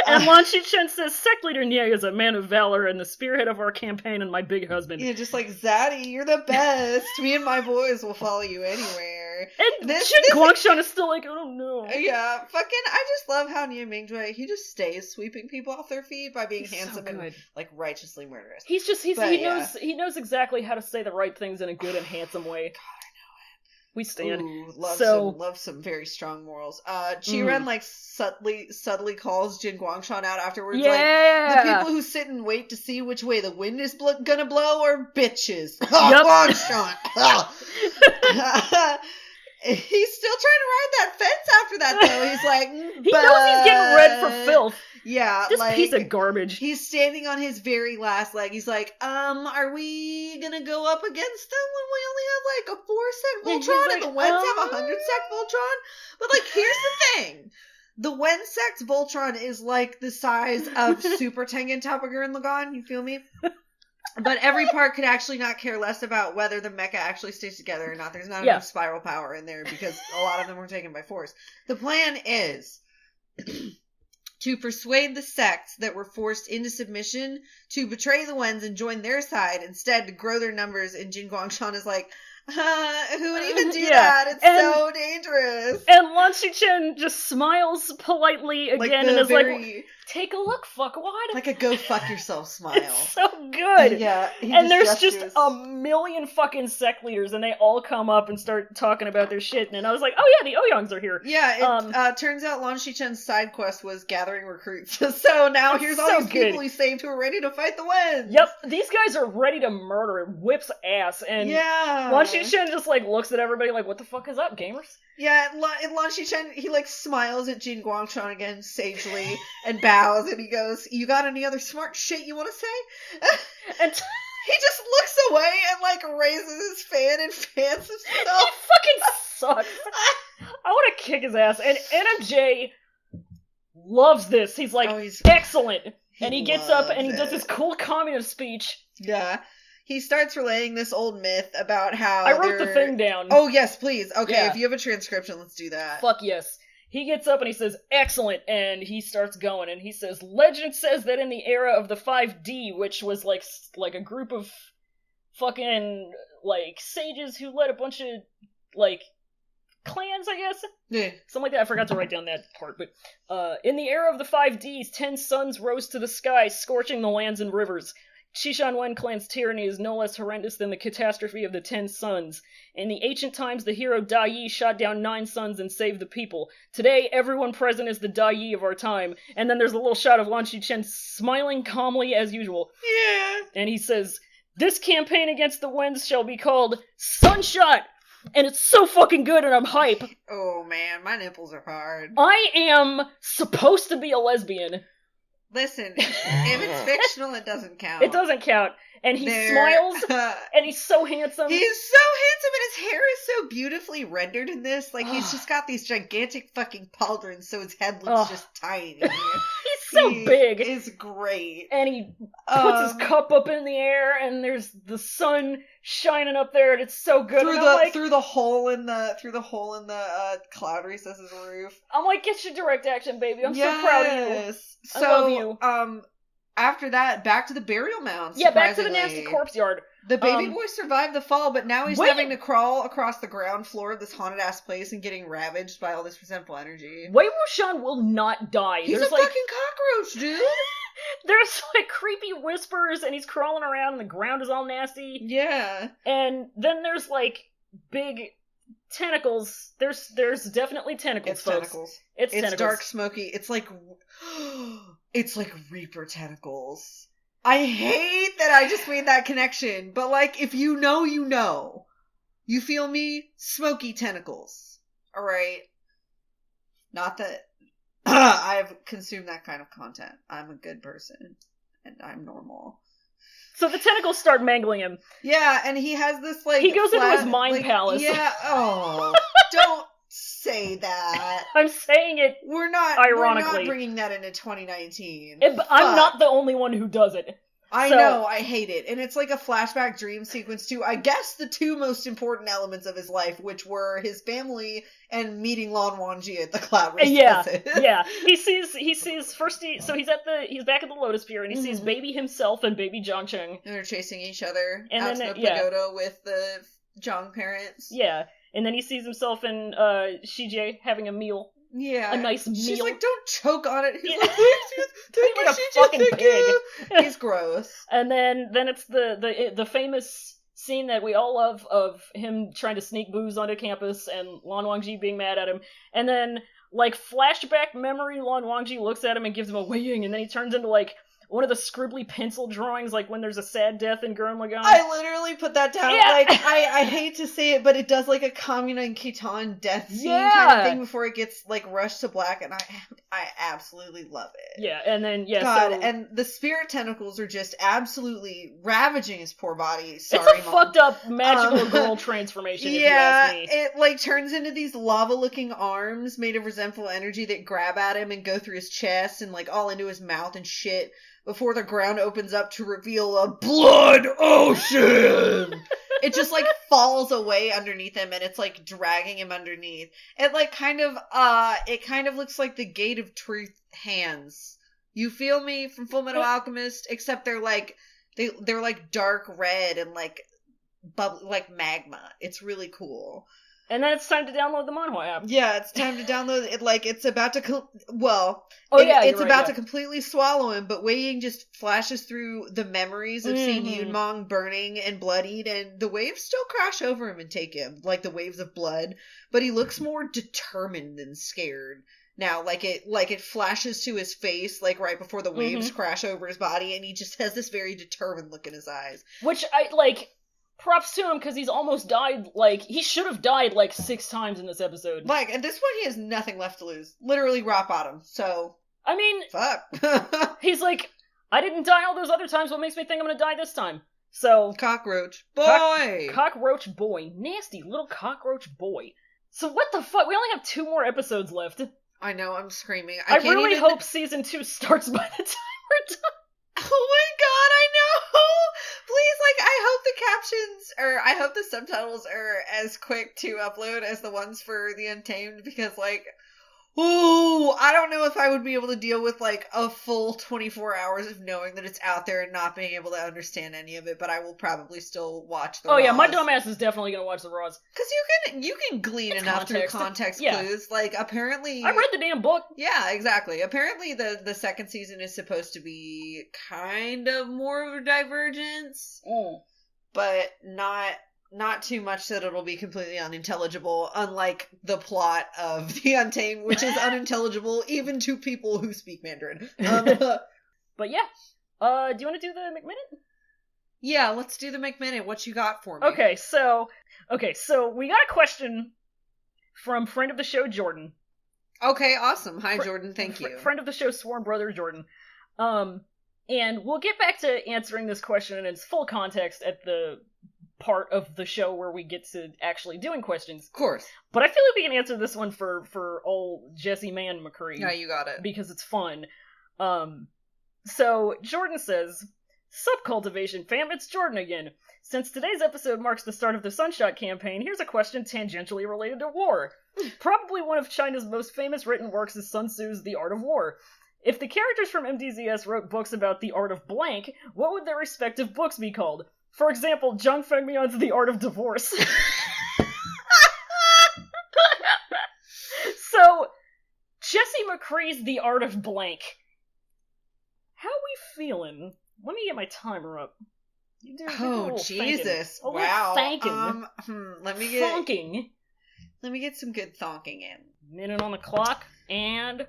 And Lan Shichen says, sect leader Nie is a man of valor and the spearhead of our campaign and my big husband. Yeah, just like, Zaddy, you're the best. Me and my boys will follow you anywhere. And Jin Guangshan is still like, I don't know. Yeah, I just love how Nie Mingjue, he just stays sweeping people off their feet by being handsome and, like, righteously murderous. He knows exactly how to say the right things in a good and handsome way. We stand. Ooh, love some very strong morals. Chi-Ren like subtly calls Jin Guangshan out afterwards. Yeah. Like, the people who sit and wait to see which way the wind is gonna blow are bitches. Yep. Guangshan. He's still trying to ride that fence after that though. He's like, he knows he's getting red for filth. Yeah, this piece of garbage. He's standing on his very last leg. He's like, are we gonna go up against them when we only have like a 4-sec Voltron and the Wens have a 100-sec Voltron? But like, here's the thing. The Wensect Voltron is like the size of Super Tengen Topper Gurren Lagann, you feel me? But every part could actually not care less about whether the mecha actually stays together or not. There's not enough spiral power in there because a lot of them were taken by force. The plan is to persuade the sects that were forced into submission to betray the Wens and join their side, instead to grow their numbers, and Jin Guangshan is like, who would even do that? It's so dangerous. And Lan Shichen just smiles politely again and is like, take a look, fuckwad. Like a go fuck yourself smile. It's so good. Yeah. And there's just a million fucking sect leaders and they all come up and start talking about their shit. And I was like, oh yeah, the Ouyongs are here. Yeah, it turns out Lan Shichen's side quest was gathering recruits. So now here's all these people he saved who are ready to fight the Wens. Yep, these guys are ready to murder and whips ass. And Lan Shichen just like looks at everybody like, what the fuck is up, gamers? Yeah, and Lan Shichen, he like smiles at Jin Guangshan again sagely and bows and he goes, you got any other smart shit you want to say? And he just looks away and like raises his fan and fans himself. He fucking sucks. I want to kick his ass. And NMJ loves this. He's like, excellent. And he gets up and he does this cool communist speech. Yeah. He starts relaying this old myth about how I wrote the thing down. Oh, yes, please. Okay, if you have a transcription, let's do that. Fuck yes. He gets up and he says, excellent, and he starts going, and he says, legend says that in the era of the 5D, which was like a group of fucking, like, sages who led a bunch of, like, clans, I guess? Yeah. Something like that. I forgot to write down that part, but, in the era of the 5Ds, 10 suns rose to the sky, scorching the lands and rivers. Shishan Wen clan's tyranny is no less horrendous than the catastrophe of the 10 suns. In the ancient times, the hero Da Yi shot down 9 suns and saved the people. Today, everyone present is the Da Yi of our time. And then there's a little shot of Lan Shichen smiling calmly as usual. Yeah. And he says, this campaign against the Wens shall be called Sunshot! And it's so fucking good and I'm hype. Oh man, my nipples are hard. I am supposed to be a lesbian. Listen, if it's fictional, it doesn't count. It doesn't count. And he smiles, and he's so handsome. He's so handsome, and his hair is so beautifully rendered in this. Like, he's just got these gigantic fucking pauldrons, so his head looks just tiny. He's so big. It's great. And he puts his cup up in the air, and there's the sun shining up there, and it's so good. Through the hole in the cloud recesses roof. I'm like, get your direct action, baby. I'm so proud of you. So, I love you. After that, back to the burial mound. Yeah, back to the nasty corpse yard. The baby boy survived the fall, but now he's having to crawl across the ground floor of this haunted ass place and getting ravaged by all this resentful energy. Wei Wuxian will not die. He's a fucking cockroach, dude. There's like creepy whispers, and he's crawling around, and the ground is all nasty. Yeah. And then there's like big tentacles. There's definitely tentacles, folks. Tentacles. It's tentacles. Dark, smoky. It's like Reaper tentacles. I hate that I just made that connection, but like, if you know, you know. You feel me? Smoky tentacles. Alright? Not that... I've consumed that kind of content. I'm a good person. And I'm normal. So the tentacles start mangling him. Yeah, and he has this, like... He goes into his mind palace. Yeah, oh. Don't say that. I'm saying it ironically. We're not bringing that into 2019. I'm not the only one who does it. I know, I hate it. And it's like a flashback dream sequence to, I guess, the two most important elements of his life, which were his family and meeting Lan Wangji at the Cloud Race. Yeah. He sees first he's back at the Lotus Pier and he sees baby himself and baby Zhangcheng. And they're chasing each other and out then, to the pagoda with the Zhang parents. Yeah. And then he sees himself and Shijie having a meal. Yeah. A nice meal. She's like, don't choke on it. He's like, take like a fucking pig. He's gross. And then it's the famous scene that we all love of him trying to sneak booze onto campus and Lan Wangji being mad at him. And then, like, flashback memory, Lan Wangji looks at him and gives him a Wei Ying, and then he turns into, like, one of the scribbly pencil drawings, like when there's a sad death in Gurren Lagann. I literally put that down. Yeah. Like, I hate to say it, but it does like a Kamina and Kitan death scene kind of thing before it gets like rushed to black, and I absolutely love it. Yeah, and then and the spirit tentacles are just absolutely ravaging his poor body. Sorry, it's a fucked up magical girl transformation. If you ask me. It like turns into these lava-looking arms made of resentful energy that grab at him and go through his chest and like all into his mouth and shit. Before the ground opens up to reveal a blood ocean. It just like falls away underneath him and it's like dragging him underneath. It like kind of looks like the Gate of Truth hands. You feel me from Full Metal Alchemist? Except they're like dark red and like like magma. It's really cool. And then it's time to download the Manhwa app. Yeah, it's time to download it. Like, it's about to... it's about to completely swallow him, but Wei Ying just flashes through the memories of seeing Yunmong burning and bloodied, and the waves still crash over him and take him, like the waves of blood, but he looks more determined than scared. Now, like it flashes to his face, like right before the waves crash over his body, and he just has this very determined look in his eyes. Which, props to him, because he's almost died, he should have died, 6 times in this episode. At this point, he has nothing left to lose. Literally rock bottom, so... I mean... Fuck. He's like, I didn't die all those other times, what makes me think I'm gonna die this time? So... Cockroach boy! Cockroach boy. Nasty little cockroach boy. So what the fuck? We only have 2 more episodes left. I know, I'm screaming. I really hope season 2 starts by the time we're done. Oh my god, I know! Please, I hope the subtitles are as quick to upload as the ones for The Untamed, because, I don't know if I would be able to deal with, a full 24 hours of knowing that it's out there and not being able to understand any of it, but I will probably still watch the Raws. Yeah, my dumbass is definitely gonna watch the Raws. Because you can glean enough through context clues. Apparently... I read the damn book! Yeah, exactly. Apparently the second season is supposed to be kind of more of a divergence, but not too much that it'll be completely unintelligible, unlike the plot of The Untamed, which is unintelligible even to people who speak Mandarin. But yeah. Do you want to do the McMinute? Yeah, let's do the McMinute. What you got for me? Okay, so we got a question from friend of the show, Jordan. Okay, awesome. Hi, Jordan. Thank you. Friend of the show, sworn brother, Jordan. And we'll get back to answering this question in its full context at the part of the show where we get to actually doing questions. Of course. But I feel like we can answer this one for old Jesse Man McCree. Yeah, you got it. Because it's fun. So, Jordan says, "Sup cultivation fam, it's Jordan again. Since today's episode marks the start of the Sunshot campaign, here's a question tangentially related to war. Probably one of China's most famous written works is Sun Tzu's The Art of War. If the characters from MDZS wrote books about the art of blank, what would their respective books be called? For example, Zhang Fengmian's The Art of Divorce." So, Jesse McCree's The Art of Blank. How we feeling? Let me get my timer up. You do Jesus! Thinking. Wow. Thanking. Let me get thonking. Let me get some good thonking in. Minute on the clock, and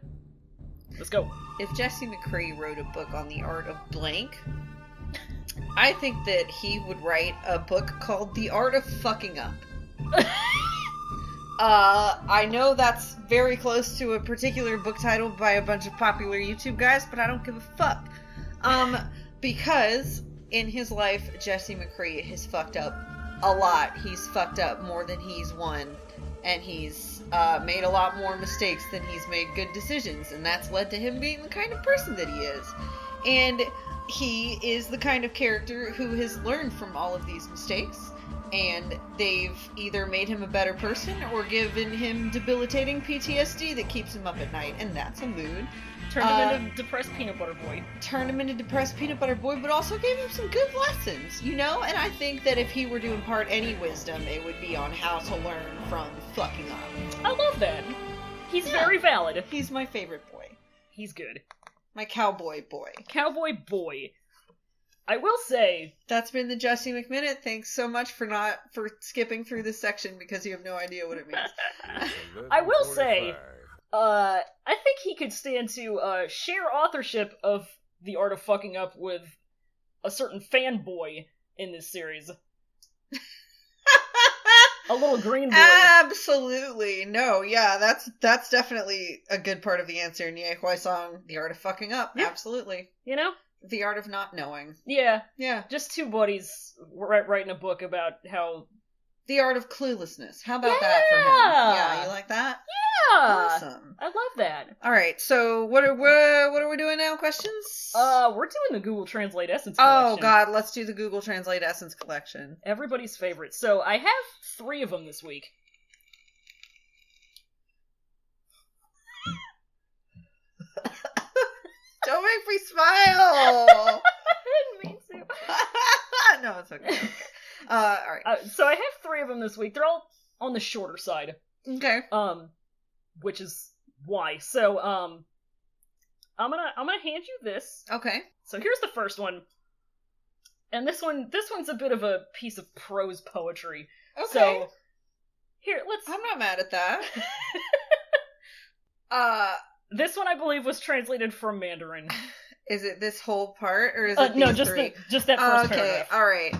let's go. If Jesse McCree wrote a book on the art of blank, I think that he would write a book called The Art of Fucking Up. I know that's very close to a particular book title by a bunch of popular YouTube guys, but I don't give a fuck. Because in his life, Jesse McCree has fucked up a lot. He's fucked up more than he's won, and he's made a lot more mistakes than he's made good decisions, and that's led to him being the kind of person that he is. And he is the kind of character who has learned from all of these mistakes, and they've either made him a better person or given him debilitating PTSD that keeps him up at night, and that's a mood. Turned him into depressed peanut butter boy. But also gave him some good lessons, you know? And I think that if he were to impart any wisdom, it would be on how to learn from fucking up. I love that. He's very valid. He's my favorite boy. He's good. My cowboy boy. Cowboy boy. I will say... That's been the Jesse McMinute. Thanks so much for skipping through this section because you have no idea what it means. I will say... I think he could stand to share authorship of The Art of Fucking Up with a certain fanboy in this series. A little green boy. Absolutely. No, yeah, that's definitely a good part of the answer. Nie Huaisong, The Art of Fucking Up. Yeah. Absolutely. You know? The Art of Not Knowing. Yeah. Yeah. Just two buddies writing a book about how... The Art of Cluelessness. How about that for him? Yeah, you like that? Yeah. Awesome. I love that. All right, so what are we doing now? Questions? We're doing the Google Translate Essence Collection. Oh God, let's do the Google Translate Essence Collection. Everybody's favorite. So I have 3 of them this week. Don't make me smile. I didn't mean to. No, it's okay. All right. So I have 3 of them this week. They're all on the shorter side. Okay. Which is why. So, I'm gonna hand you this. Okay. So here's the first one. And this one's a bit of a piece of prose poetry. Okay. So, here, I'm not mad at that. This one I believe was translated from Mandarin. Is it this whole part, or is it no, just three? Just that first paragraph. All right.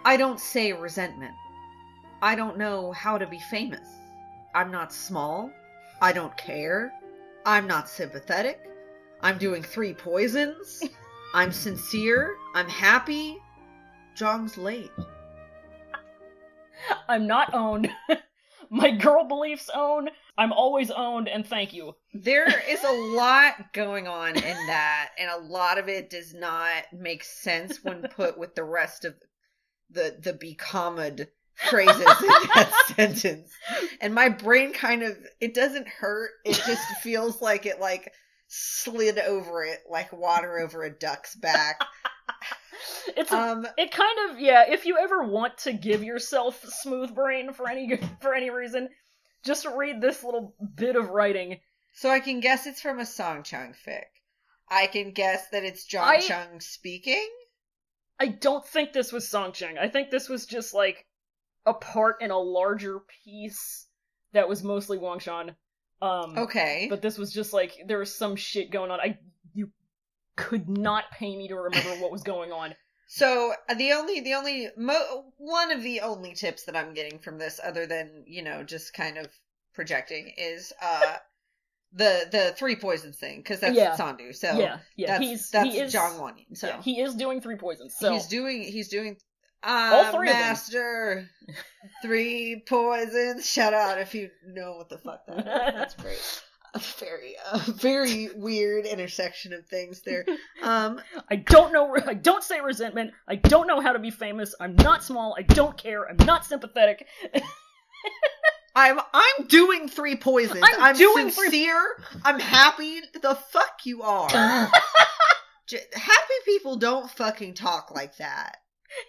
I don't say resentment. I don't know how to be famous. I'm not small. I don't care. I'm not sympathetic. I'm doing 3 poisons. I'm sincere. I'm happy. Jong's late. I'm not owned. My girl beliefs own. I'm always owned, and thank you. There is a lot going on in that, and a lot of it does not make sense when put with the rest of the becommed phrases in that sentence. And my brain it doesn't hurt, it just feels like it slid over it like water over a duck's back. It kind of, yeah, if you ever want to give yourself smooth brain for any reason, just read this little bit of writing. So I can guess it's from a Songchang fic. I can guess that it's Zhang Cheng speaking. I don't think this was Songcheng. I think this was just a part in a larger piece that was mostly Wangshan. Okay. But this was just there was some shit going on. You could not pay me to remember what was going on. So one of the only tips that I'm getting from this, other than just kind of projecting, is the 3 poisons thing, because that's Sandu. So yeah, that's Zhang Wanyin. So yeah, he is doing 3 poisons. So he's doing. All 3 Master, 3 poisons. Shout out if you know what the fuck that is. That's great. A very weird intersection of things there. I don't know. I don't say resentment. I don't know how to be famous. I'm not small. I don't care. I'm not sympathetic. I'm doing 3 poisons. I'm doing sincere. I'm happy. The fuck you are. Happy people don't fucking talk like that.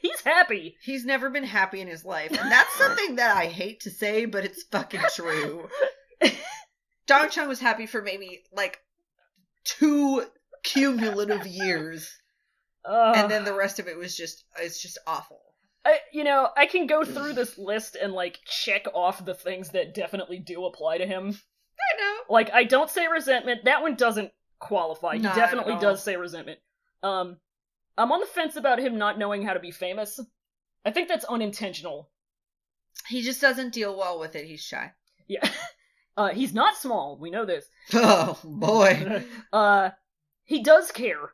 He's happy. He's never been happy in his life. And that's something that I hate to say, but it's fucking true. Dong Chung was happy for maybe 2 cumulative years. And then the rest of it was it's just awful. I can go through this list and check off the things that definitely do apply to him. I know. I don't say resentment. That one doesn't qualify. He Not definitely at all. does say resentment. I'm on the fence about him not knowing how to be famous. I think that's unintentional. He just doesn't deal well with it. He's shy. Yeah. He's not small. We know this. Oh, boy. He does care.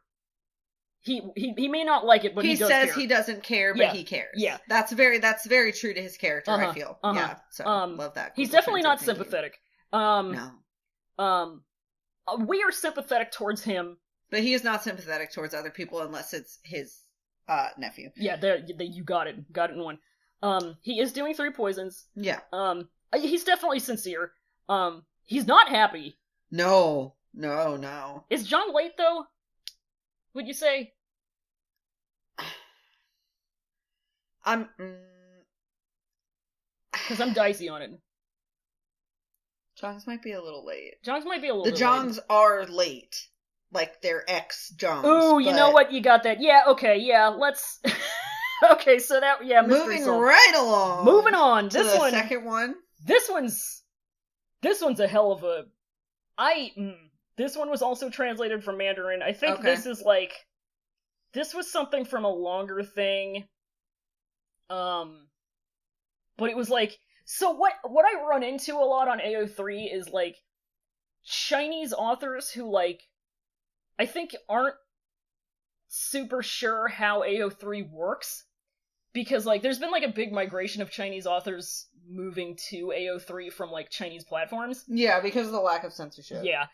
He may not like it, but he does care. He says he doesn't care, but he cares. Yeah. That's very true to his character, I feel. Yeah, so love that. He's definitely not sympathetic. No. We are sympathetic towards him. But he is not sympathetic towards other people unless it's his nephew. Yeah, you got it. Got it in one. He is doing 3 poisons. Yeah. He's definitely sincere. He's not happy. No. Is John late, though? Would you say? Because I'm dicey on it. Jongs might be a little late. Jongs might be a little The bit Jongs late. are late. Like, they're ex-Jongs. Ooh, you know what? You got that. Yeah, okay, yeah, let's... okay, so that, yeah, mystery moving solved. right along. Moving on. To the second one. This one's a hell of a... This one was also translated from Mandarin. I think this is like... This was something from a longer thing. But it was like... So what I run into a lot on AO3 is, like, Chinese authors who, like, I think aren't super sure how AO3 works. Because, like, there's been, like, a big migration of Chinese authors moving to AO3 from, like, Chinese platforms. Yeah, because of the lack of censorship. Yeah.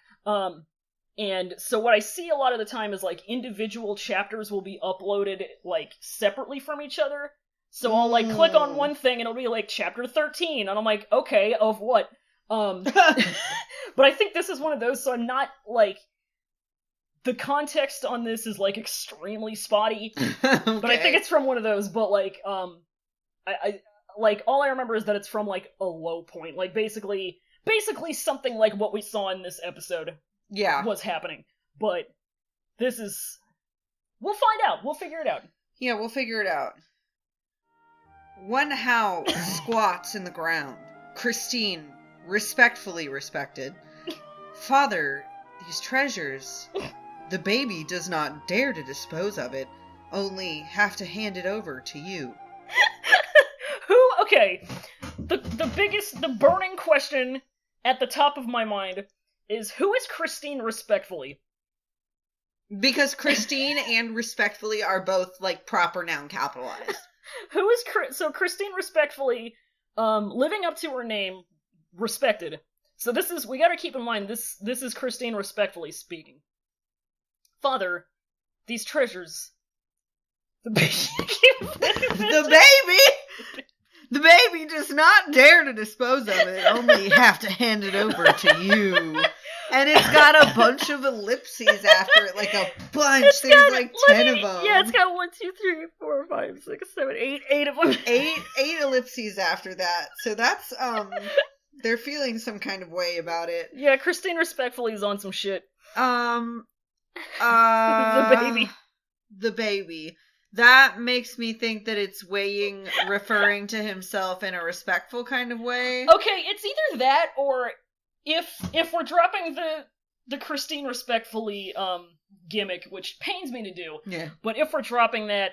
And so what I see a lot of the time is, like, individual chapters will be uploaded, like, separately from each other. So I'll, like, click on one thing and it'll be, like, chapter 13. And I'm like, okay, of what? But I think this is one of those, so I'm not, like... The context on this is, like, extremely spotty. Okay. But I think it's from one of those, but, like, I like, all I remember is that it's from, like, a low point. Like, basically something like what we saw in this episode was happening. But this is... We'll find out. We'll figure it out. Yeah, we'll figure it out. One Hao squats in the ground. Christine, respectfully respected. Father, these treasures... The baby does not dare to dispose of it, only have to hand it over to you. Okay, the burning question at the top of my mind is, who is Christine respectfully? Because Christine and respectfully are both, like, proper noun capitalized. Who is so Christine respectfully, living up to her name, respected. So we gotta keep in mind, this is Christine respectfully speaking. Father, these treasures... The baby does not dare to dispose of it, only have to hand it over to you. And it's got a bunch of ellipses after it, like a bunch. There's like 10 of them. Yeah, it's got 1, 2, 3, 4, 5, 6, 7, 8 of them. Eight ellipses after that. So that's, they're feeling some kind of way about it. Yeah, Christine respectfully is on some shit. The baby. That makes me think that it's Wei referring to himself in a respectful kind of way. Okay, it's either that or if we're dropping the Christine respectfully gimmick, which pains me to do. Yeah. But if we're dropping that,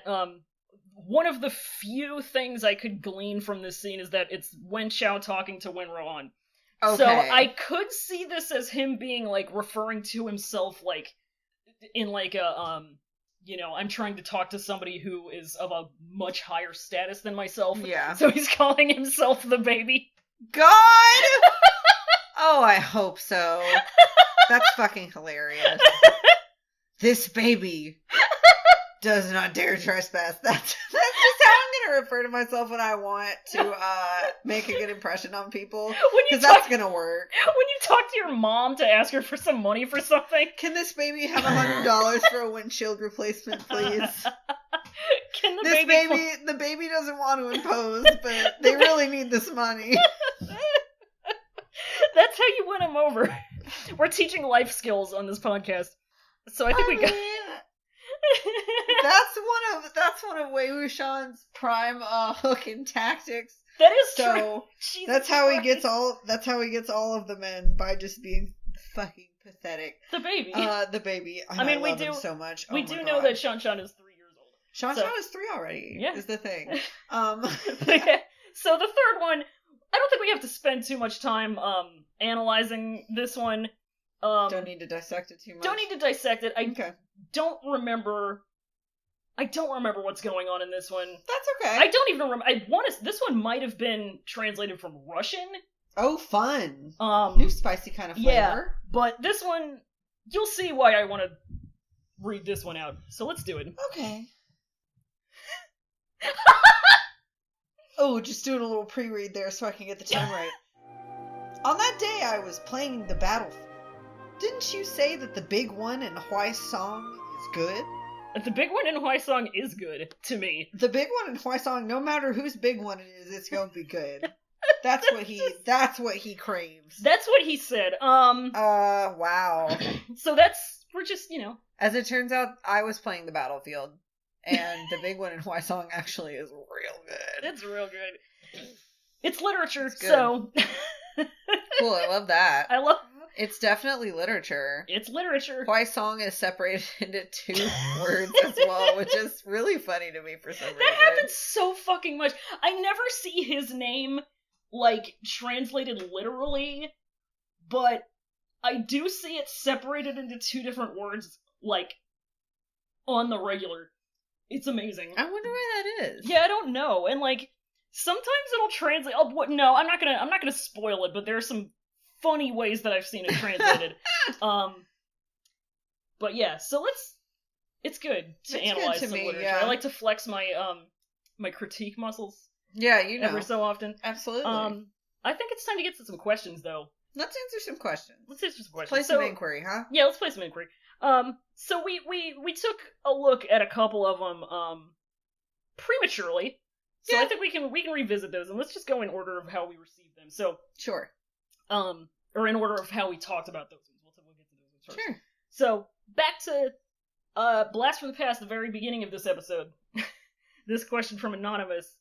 one of the few things I could glean from this scene is that it's Wen Xiao talking to Wen Ruohan. Okay. So I could see this as him being, like, referring to himself, like, in, like, a, I'm trying to talk to somebody who is of a much higher status than myself. Yeah. So he's calling himself the baby. God! Oh, I hope so. That's fucking hilarious. This baby does not dare trespass. That's just how I'm gonna refer to myself when I want to make a good impression on people. Because that's gonna work. When you talk to your mom to ask her for some money for something. Can this baby have $100 for a windshield replacement, please? The baby doesn't want to impose, but they really need this money. That's how you win them over. We're teaching life skills on this podcast. So I think we got... That's one of Wei Wuxian's prime hook and tactics. That is true. That's how he gets all of the men, by just being fucking pathetic. The baby. The baby. I mean, I love him so much. We do know that Shan Shan is 3 years old. Shan Shan is 3 already. Yeah. Is the thing. Yeah. So the third one, I don't think we have to spend too much time analyzing this one. Don't need to dissect it too much. Don't need to dissect it. Okay. Don't remember what's going on in this one. That's okay. I don't even remember. This one might have been translated from Russian. Oh, fun. New spicy kind of flavor. Yeah, but this one, you'll see why I want to read this one out. So let's do it. Okay. Oh, just doing a little pre-read there so I can get the time right. On that day I was playing the battlefield. Didn't you say that the big one in Hwaesong is good? The big one in Hwaesong is good, to me. The big one in Hwaesong, no matter whose big one it is, it's gonna be good. That's what he craves. That's what he said. Wow. So we're just, you know. As it turns out, I was playing the battlefield, and the big one in Hwaesong actually is real good. It's real good. It's literature, It's good. so. Cool, I love that. It's definitely literature. It's literature. Hwaesong is separated into 2 words as well, which is really funny to me for some reason. That happens so fucking much. I never see his name, translated literally, but I do see it separated into 2 different words, on the regular. It's amazing. I wonder why that is. Yeah, I don't know. And, sometimes it'll translate... no, I'm not gonna spoil it, but there are some funny ways that I've seen it translated. But yeah, so it's good to analyze some literature. Yeah. I like to flex my my critique muscles. Yeah, you know. Every so often. Absolutely. I think it's time to get to some questions, though. Let's answer some questions. Play some inquiry, huh? Yeah, let's play some inquiry. So we took a look at a couple of them prematurely. So yeah. I think we can revisit those, and let's just go in order of how we received them. So sure. Or in order of how we talked about those ones. We'll get to those ones first. Sure. So back to Blast from the Past, the very beginning of this episode. This question from Anonymous,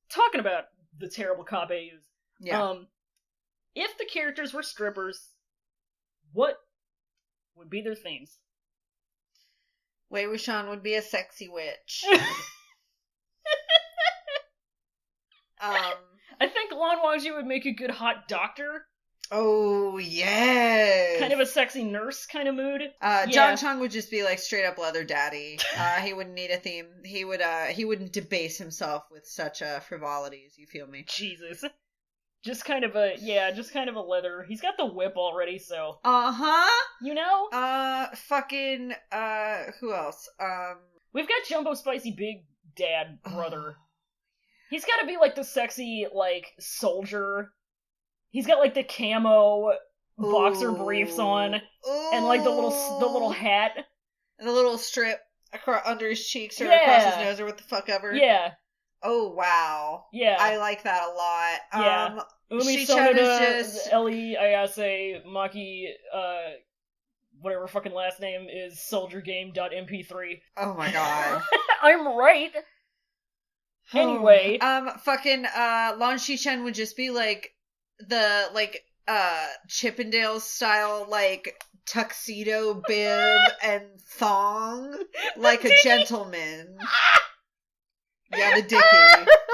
talking about the terrible cop AUs. Yeah. If the characters were strippers, what would be their themes? Wei Wuxian would be a sexy witch. I think Lan Wangji would make a good hot doctor. Oh, yes! Kind of a sexy nurse kind of mood. John Chong would just be like straight up leather daddy. He wouldn't need a theme. He wouldn't debase himself with such frivolities, you feel me? Jesus. Just kind of a leather. He's got the whip already, so. Uh-huh! You know? Who else? We've got Jumbo Spicy Big Dad brother. He's gotta be the sexy, soldier. He's got the camo boxer briefs on. Ooh. And the little hat. And the little strip under his cheeks or across his nose or what the fuck ever. Yeah. Oh, wow. Yeah. I like that a lot. Yeah. Umi Sonoda, Ellie Ayase, Maki, whatever fucking last name is soldiergame.mp3. Oh my god. I'm right. Anyway. Lan Xishen would just be Chippendales style, tuxedo bib and thong, like a gentleman. Yeah, the Dickie.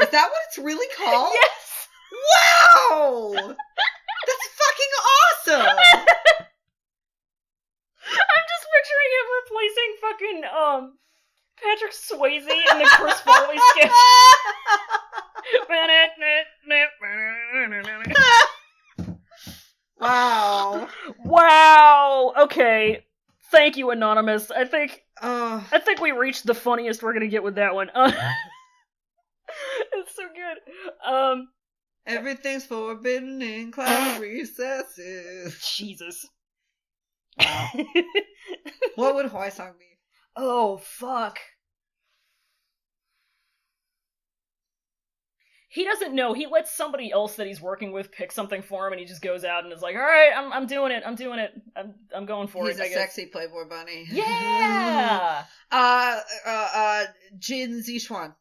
Is that what it's really called? Yes! Wow! That's fucking awesome! I'm just picturing him replacing fucking, Patrick Swayze in the Chris Farley sketch. Wow. Wow! Okay. Thank you, Anonymous. I think we reached the funniest we're gonna get with that one. It's so good. Everything's forbidden in class recesses. Jesus. Wow. What would Hwaesong be? Oh, fuck. He doesn't know. He lets somebody else that he's working with pick something for him, and he just goes out and is like, alright, I'm doing it. I'm going for it, I guess. He's a sexy Playboy bunny. Yeah! Jin Zixuan.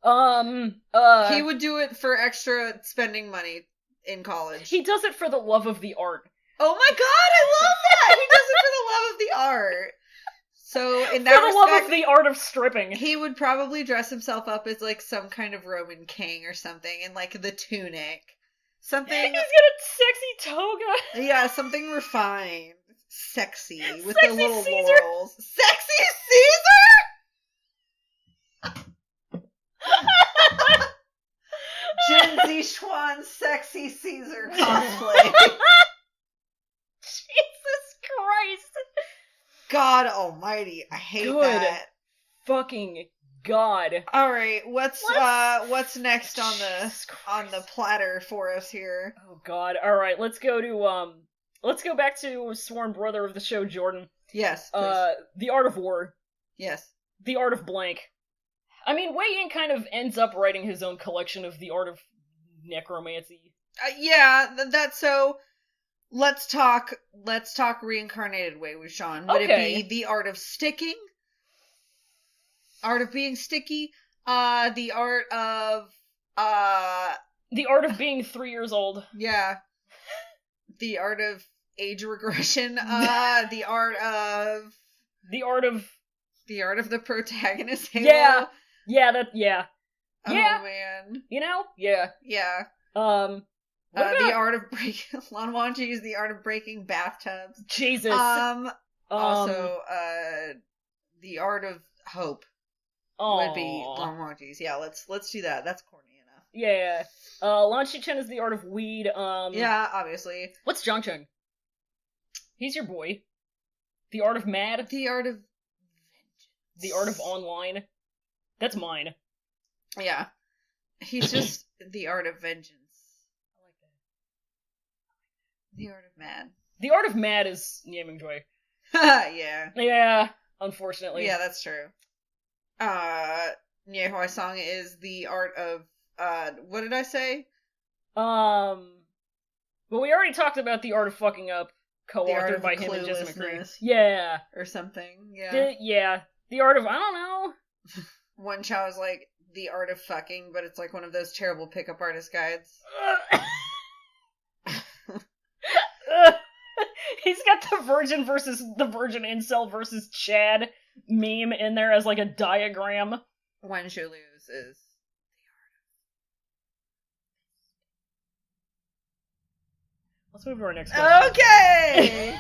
He would do it for extra spending money in college. He does it for the love of the art. Oh my god, I love that! He does it for the love of the art. So, in that for the love of the art of stripping. he would probably dress himself up as, like, some kind of Roman king or something, in, like, the tunic. Something... He's got a sexy toga. Yeah, something refined. Sexy. With Sexy the little Caesar. laurels. Sexy Caesar?! Jin Zixuan Sexy Caesar cosplay. Jesus Christ. God almighty, I hate Good that. Fucking God. All right, what's next on the platter for us here? Oh God. All right, let's go back to sworn brother of the show, Jordan. Yes, please. The Art of War. Yes. The Art of Blank. I mean, Wei Yin kind of ends up writing his own collection of the art of necromancy. Yeah, that's so. Let's talk reincarnated Wei Wuxian. Would Okay. it be the art of sticking? Art of being sticky? The art of The art of being 3 years old. yeah. The art of age regression. The art of the protagonist halo. Yeah. Yeah. Oh Yeah. man. You know? Yeah. Yeah. What about The art of breaking Lan Wangji's The Art of Breaking Bathtubs. Jesus? Also, The Art of Hope would be Lan Wangji's. Yeah, let's do that. That's corny enough. Yeah. Lan Shichen is the art of weed. Yeah, obviously. What's Zhangcheng? He's your boy. The art of mad. The Art of The art of online. That's mine. Yeah. He's just The Art of Vengeance. I like that. The Art of Mad. The art of mad is Nie Mingjue. Yeah. Yeah, unfortunately. Yeah, that's true. Nie Huaisang is the art of, what did I say? Well, we already talked about the art of fucking up, The Art co-authored of by him and Jepsen McCree. Cluelessness. Yeah. Or something, yeah. Yeah. The art of, I don't know. One Chow is like The Art of Fucking, but it's like one of those terrible pickup artist guides. He's got the virgin incel versus Chad meme in there as like a diagram. Wen Zhulu's is Let's move to our next question. okay.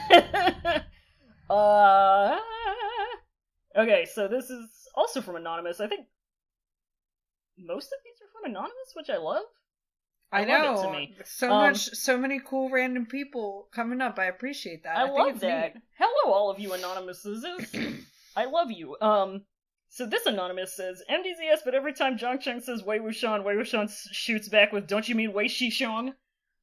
Okay, so this is also from Anonymous. I think most of these are from Anonymous, which I love. I love know. it to me. So many cool random people coming up. I appreciate that. I think love it's that. neat. Hello, all of you Anonymouses. I love you. So this Anonymous says, MDZS, but every time Zhangcheng says Wei Wuxian shoots back with, don't you mean Wei Shishong?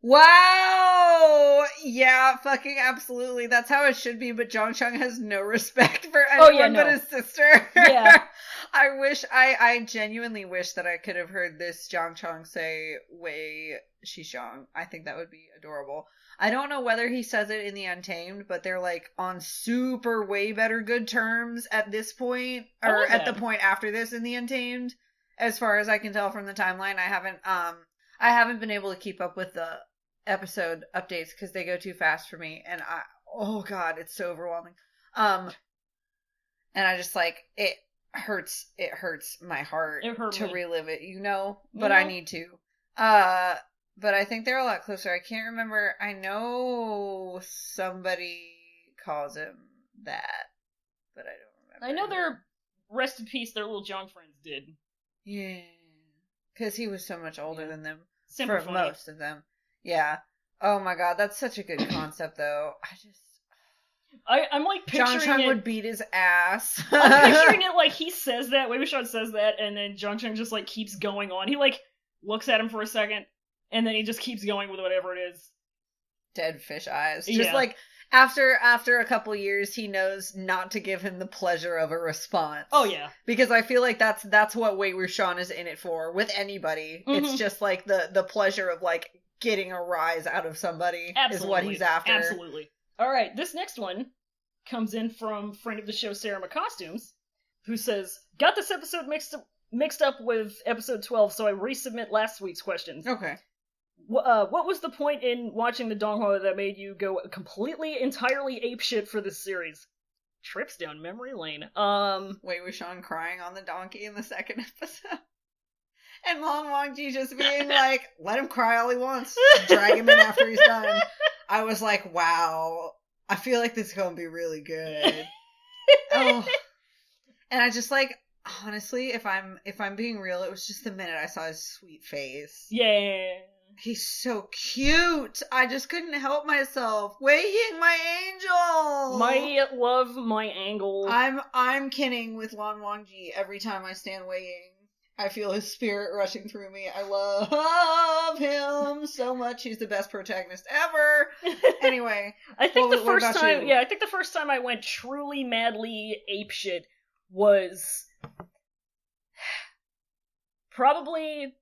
Wow! Yeah, fucking absolutely. That's how it should be, but Zhangcheng has no respect for anyone but his sister. Yeah. I genuinely wish that I could have heard this Zhangcheng say Wei Shishong. I think that would be adorable. I don't know whether he says it in the Untamed, but they're like on super way better good terms at this point, or at the point after this in the Untamed. As far as I can tell from the timeline, I haven't been able to keep up with the episode updates because they go too fast for me, and oh god, it's so overwhelming. And I just like it hurts my heart to relive it, you know, but I need to. But I think they're a lot closer. I can't remember. I know somebody calls him that, but I don't remember. I know their rest in peace, their little Zhang friends did. Yeah. Because he was so much older than them. Super for funny. most of them. Yeah. Oh my god, that's such a good concept, though. I'm like picturing Zhangcheng it. would beat his ass. I'm picturing it like he says that, Wei Wuxian says that, and then Zhangcheng just like keeps going on. He like looks at him for a second, and then he just keeps going with whatever it is. Dead fish eyes. Just Yeah. like after a couple years, he knows not to give him the pleasure of a response. Oh yeah. Because I feel like that's what Wei Wuxian is in it for with anybody. Mhm. It's just like the pleasure of like getting a rise out of somebody is what he's after. Absolutely. All right, this next one comes in from friend of the show Sarah McCostumes, who says, "Got this episode mixed up with episode 12, so I resubmit last week's questions. Okay. What was the point in watching the donghua that made you go completely, entirely apeshit for this series? Trips down memory lane. Wei Wuxian crying on the donkey in the second episode. And Long Wangji just being like, let him cry all he wants. Drag him in after he's done. I was like, wow. I feel like this is going to be really good. Oh. And I just like, honestly, if I'm being real, it was just the minute I saw his sweet face. Yeah. He's so cute. I just couldn't help myself. Wei Ying, my angel. My love, my angle. I'm kidding with Lan Wangji every time I stand Wei Ying. I feel his spirit rushing through me. I love him so much. He's the best protagonist ever. Anyway, I think the first time I went truly madly apeshit was probably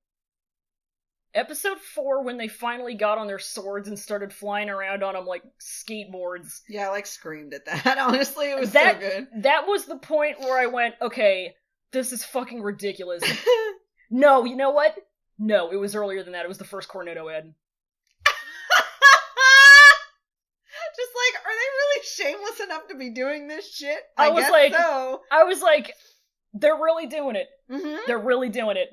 episode 4 when they finally got on their swords and started flying around on them like skateboards. Yeah, I like screamed at that. Honestly, it was so good. That was the point where I went, okay, this is fucking ridiculous. No, you know what? No, it was earlier than that. It was the first Cornetto ad. Just like, are they really shameless enough to be doing this shit? I was like, so. I was like, they're really doing it. Mm-hmm. They're really doing it.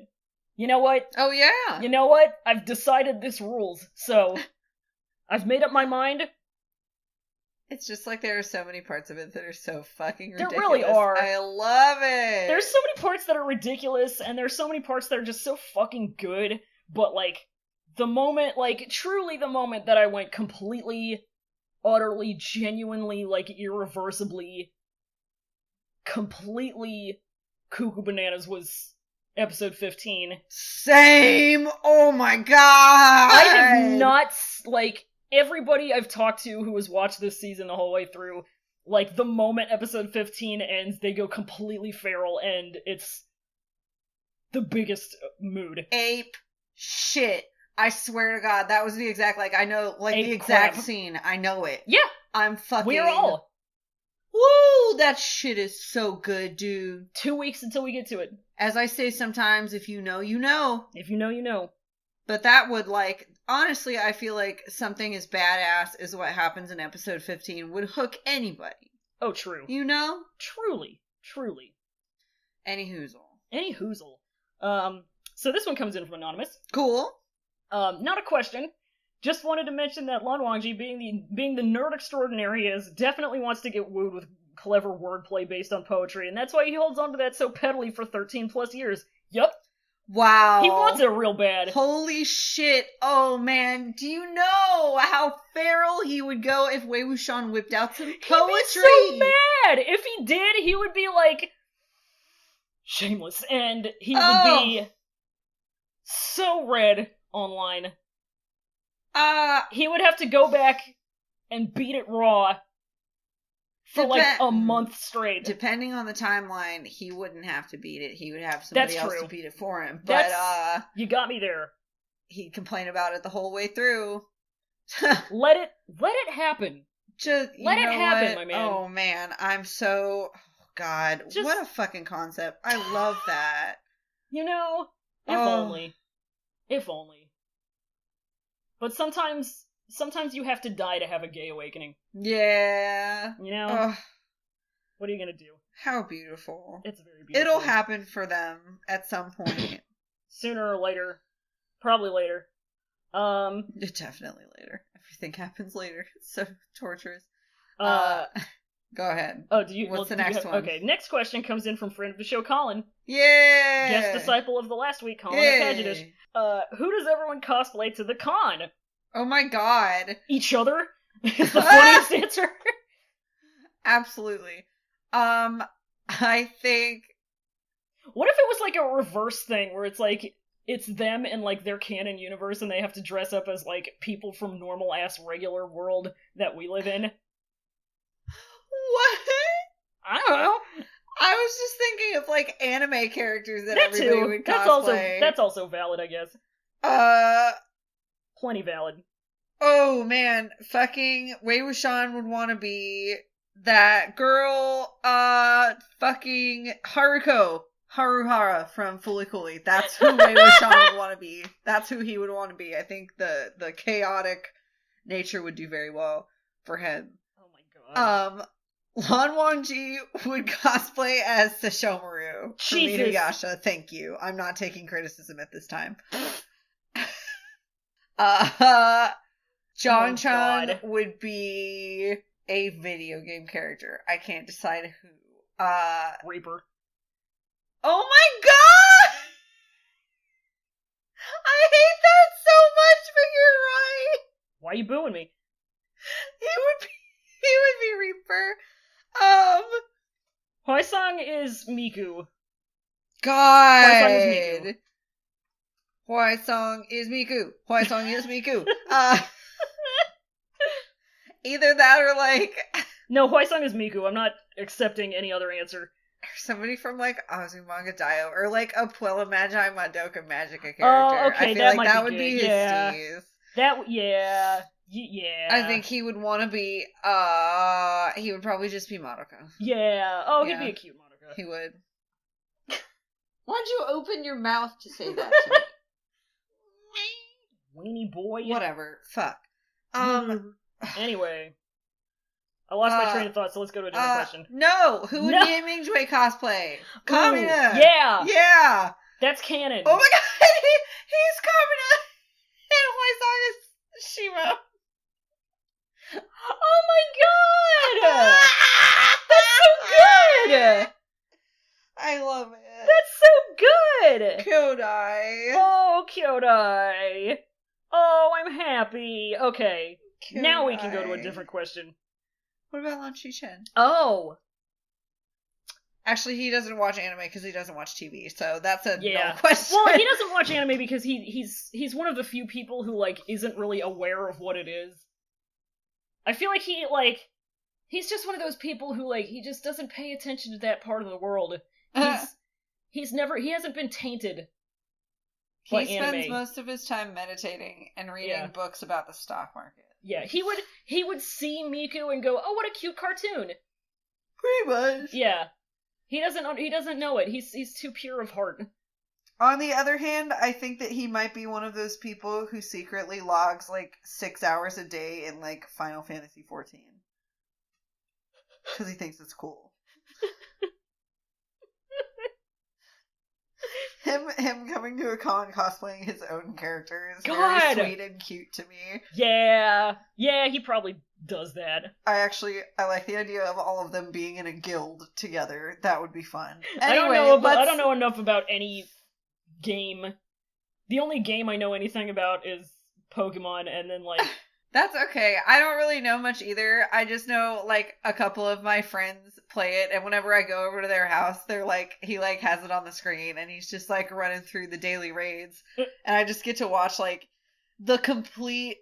You know what? Oh, yeah. You know what? I've decided this rules, so I've made up my mind. It's just like there are so many parts of it that are so fucking ridiculous. There really are. I love it. There's so many parts that are ridiculous, and there's so many parts that are just so fucking good, but, like, the moment, like, truly the moment that I went completely, utterly, genuinely, like, irreversibly, completely cuckoo bananas was episode 15. Same! Oh my god! I have not, like, everybody I've talked to who has watched this season the whole way through, like, the moment episode 15 ends, they go completely feral, and it's the biggest mood. Ape shit. I swear to God, that was the exact, like, I know, like, Ape the exact crap. scene. I know it. Yeah! I'm fucking... We're all. Woo! That shit is so good, dude. 2 weeks until we get to it. As I say sometimes, if you know, you know. If you know, you know. But that would, like, honestly, I feel like something as badass as what happens in episode 15 would hook anybody. Oh, true. You know? Truly. Truly. Any hoozle. Any hoozle. So this one comes in from Anonymous. Cool. Not a question. Just wanted to mention that Lan Wangji, being the nerd extraordinary he is, definitely wants to get wooed with clever wordplay based on poetry, and that's why he holds on to that so pettily for 13 plus years. Yup. Wow. He wants it real bad. Holy shit. Oh, man. Do you know how feral he would go if Wei Wuxian whipped out some poetry? He'd be so mad! If he did, he would be like, shameless, and he would be so red online. He would have to go back and beat it raw for like a month straight. Depending on the timeline, he wouldn't have to beat it. He would have somebody else to beat it for him. But you got me there. He'd complain about it the whole way through. Let it happen. Just let it happen, what? My man. Oh man, I'm so God. What a fucking concept. I love that. You know, if only. If only. But sometimes you have to die to have a gay awakening. Yeah. You know? What are you gonna do? How beautiful. It's very beautiful. It'll happen for them at some point. Sooner or later. Probably later. Definitely later. Everything happens later. It's so torturous. Go ahead. Oh, do you? What's the next one? Okay, next question comes in from friend of the show, Colin. Yeah. Guest disciple of the last week, Colin Akajidish. Who does everyone cosplay to the con? Oh my god. Each other? Is the funniest answer. Absolutely. I think... What if it was like a reverse thing, where it's like, it's them in like their canon universe, and they have to dress up as like people from normal-ass regular world that we live in? What? I don't know. I was just thinking of like anime characters that everybody too. would cosplay. That's also valid, I guess. Plenty valid. Oh man, fucking Wei Wuxian would want to be that girl, fucking Haruko. Haruhara from Fooly Cooly. That's who Wei Wuxian would want to be. That's who he would want to be. I think the chaotic nature would do very well for him. Oh my god. Lan Wangji would cosplay as Sesshomaru from Jesus. Inuyasha. Thank you. I'm not taking criticism at this time. John Chan God. would be a video game character. I can't decide who. Reaper. Oh my god! I hate that so much, but you're right. Why are you booing me? He would be Reaper. Hwaesong is Miku. God. Hwaesong is Miku. Hwaesong is Miku. Either that or like No, Hwaesong is Miku. I'm not accepting any other answer. somebody from like Azumanga Daioh or like a Puella Magi Madoka Magica character. Oh, okay, I feel that like might that be would good. be his Yeah. steez. Yeah. I think he would want to be, he would probably just be Madoka. Yeah. Oh, Yeah. he'd be a cute Madoka. He would. Why'd you open your mouth to say that to me? Weenie boy. Whatever. Fuck. Anyway. I lost my train of thought, so let's go to a different question. No! Who would No. Nie Mingjue cosplay? Ooh, Kamina! yeah! Yeah! That's canon. Oh my god! He's Kamina! And Hwaesong is Shima! Oh my god! That's so good! I love it. That's so good! Kyodai. Oh, Kyodai. Oh, I'm happy. Okay. Now we can go to a different question. What about Lan Chen? Oh. Actually, he doesn't watch anime because he doesn't watch TV, so that's a Yeah. no question. Well, he doesn't watch anime because he's one of the few people who, like, isn't really aware of what it is. I feel like he's just one of those people who, like, he just doesn't pay attention to that part of the world. He hasn't been tainted by He anime. spends most of his time meditating and reading books about the stock market. Yeah, he would see Miku and go, "Oh, what a cute cartoon." Pretty much. Yeah. He doesn't know it. He's too pure of heart. On the other hand, I think that he might be one of those people who secretly logs like 6 hours a day in like Final Fantasy 14. Because he thinks it's cool. Him coming to a con cosplaying his own character is very sweet and cute to me. Yeah, he probably does that. I like the idea of all of them being in a guild together. That would be fun. Anyway, I don't know enough about any game. The only game I know anything about is Pokemon, and then like That's okay. I don't really know much either. I just know, like, a couple of my friends play it, and whenever I go over to their house, they're like, he, like, has it on the screen, and he's just, like, running through the daily raids, and I just get to watch, like, the complete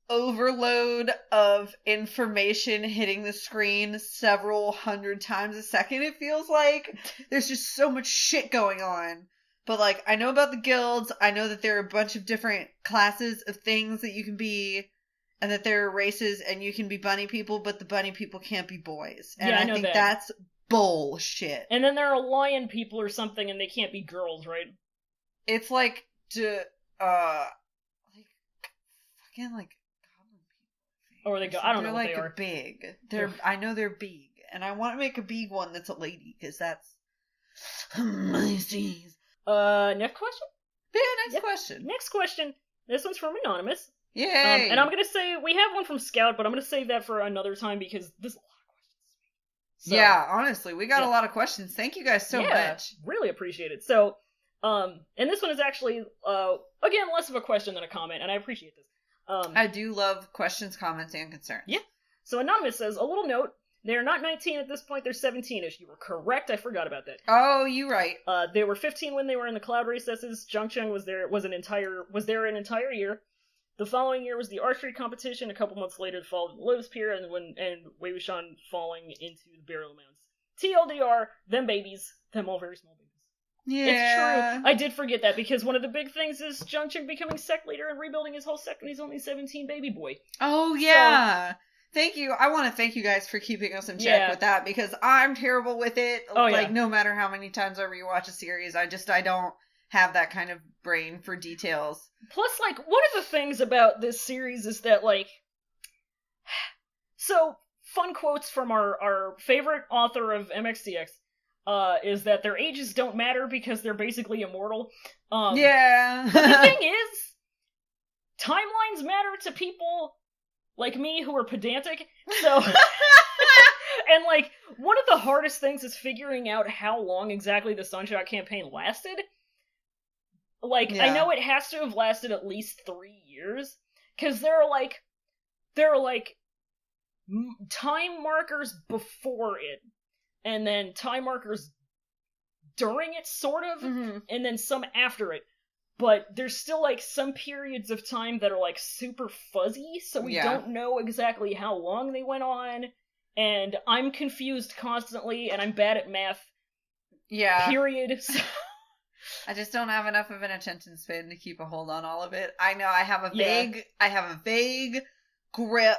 overload of information hitting the screen several hundred times a second, it feels like. There's just so much shit going on. But, like, I know about the guilds, I know that there are a bunch of different classes of things that you can be, and that there are races, and you can be bunny people, but the bunny people can't be boys. And Yeah, I I know think that. that's bullshit. and then there are lion people or something, and they can't be girls, right? It's like, fucking, like, goblin people. Or they go. I don't know what like they are. big. I know they're big. And I want to make a big one that's a lady, because that's my steez. Next question? Yeah, next question. Next question. This one's from Anonymous. Yay! And I'm gonna say, we have one from Scout, but I'm gonna save that for another time because there's a lot of questions. So, yeah, honestly, we got a lot of questions. Thank you guys so much. Really appreciate it. So, and this one is actually, again, less of a question than a comment, and I appreciate this. I do love questions, comments, and concerns. Yeah. So Anonymous says, a little note, they're not 19 at this point, they're 17-ish. You were correct, I forgot about that. Oh, you right. They were 15 when they were in the cloud recesses. Zhangcheng was there an entire year. The following year was the archery competition. A couple months later, the fall of the Lotus Pier, and Wei Wuxian falling into the burial mounds. TLDR, them babies, them all very small babies. Yeah. It's true. I did forget that because one of the big things is Zhangcheng becoming sect leader and rebuilding his whole sect when he's only 17, baby boy. Oh, yeah. Thank you. I want to thank you guys for keeping us in check with that, because I'm terrible with it. No matter how many times I rewatch a series, I don't have that kind of brain for details. Plus, like, one of the things about this series is that, like, so, fun quotes from our favorite author of MXTX, is that their ages don't matter because they're basically immortal. Yeah. But the thing is, timelines matter to people like me who are pedantic, so... And, like, one of the hardest things is figuring out how long exactly the Sunshot campaign lasted. Like, I know it has to have lasted at least 3 years, because there are, like, time markers before it, and then time markers during it, sort of, and then some after it. But there's still, like, some periods of time that are, like, super fuzzy, so we don't know exactly how long they went on, and I'm confused constantly, and I'm bad at math. Yeah. Period. I just don't have enough of an attention span to keep a hold on all of it. I know I have a vague grip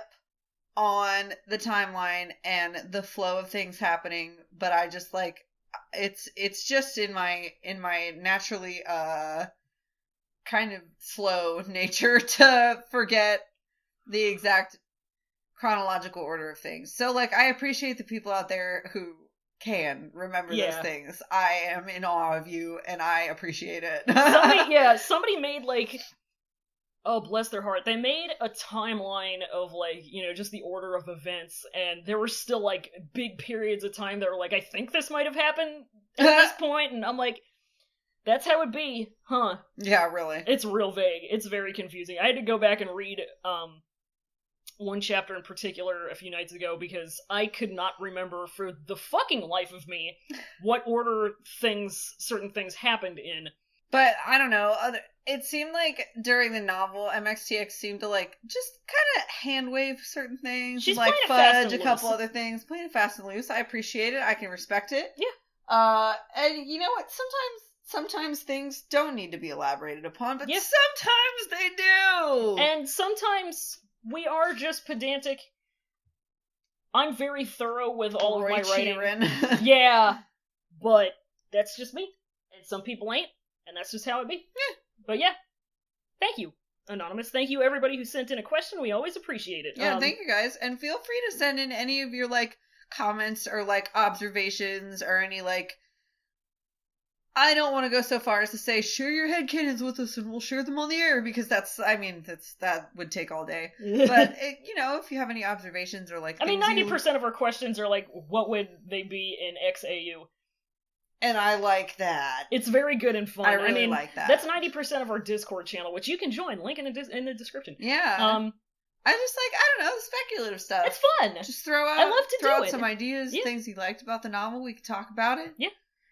on the timeline and the flow of things happening, but I just, like, it's just in my naturally kind of slow nature to forget the exact chronological order of things. So, like, I appreciate the people out there who can remember those things. I am in awe of you, and I appreciate it. Somebody made, like, oh, bless their heart, they made a timeline of, like, you know, just the order of events, and there were still, like, big periods of time that were like, I think this might have happened at this point, and I'm like, that's how it be, huh? Yeah, really. It's real vague. It's very confusing. I had to go back and read, one chapter in particular a few nights ago because I could not remember for the fucking life of me what order certain things happened in. But I don't know. It seemed like during the novel, MXTX seemed to, like, just kind of hand wave certain things. She's like fudge a couple other things. Playing it fast and loose. I appreciate it. I can respect it. Yeah. And you know what? Sometimes things don't need to be elaborated upon, but sometimes they do. And sometimes we are just pedantic. I'm very thorough with all of my writing. Yeah, but that's just me. And some people ain't, and that's just how it be. Yeah. But yeah, thank you, Anonymous. Thank you, everybody who sent in a question. We always appreciate it. Yeah, thank you, guys. And feel free to send in any of your, like, comments or, like, observations or any, like, I don't want to go so far as to say share your headcanons with us and we'll share them on the air, because that would take all day. But you know, if you have any observations or, like, I mean, 90% of our questions are like, what would they be in XAU? And I like that. It's very good and fun. I really like that. That's 90% of our Discord channel, which you can join. Link in the description. Yeah. I just, like, I don't know, speculative stuff. It's fun. Just throw out. I love to throw out some ideas, things you liked about the novel. We could talk about it. Yeah.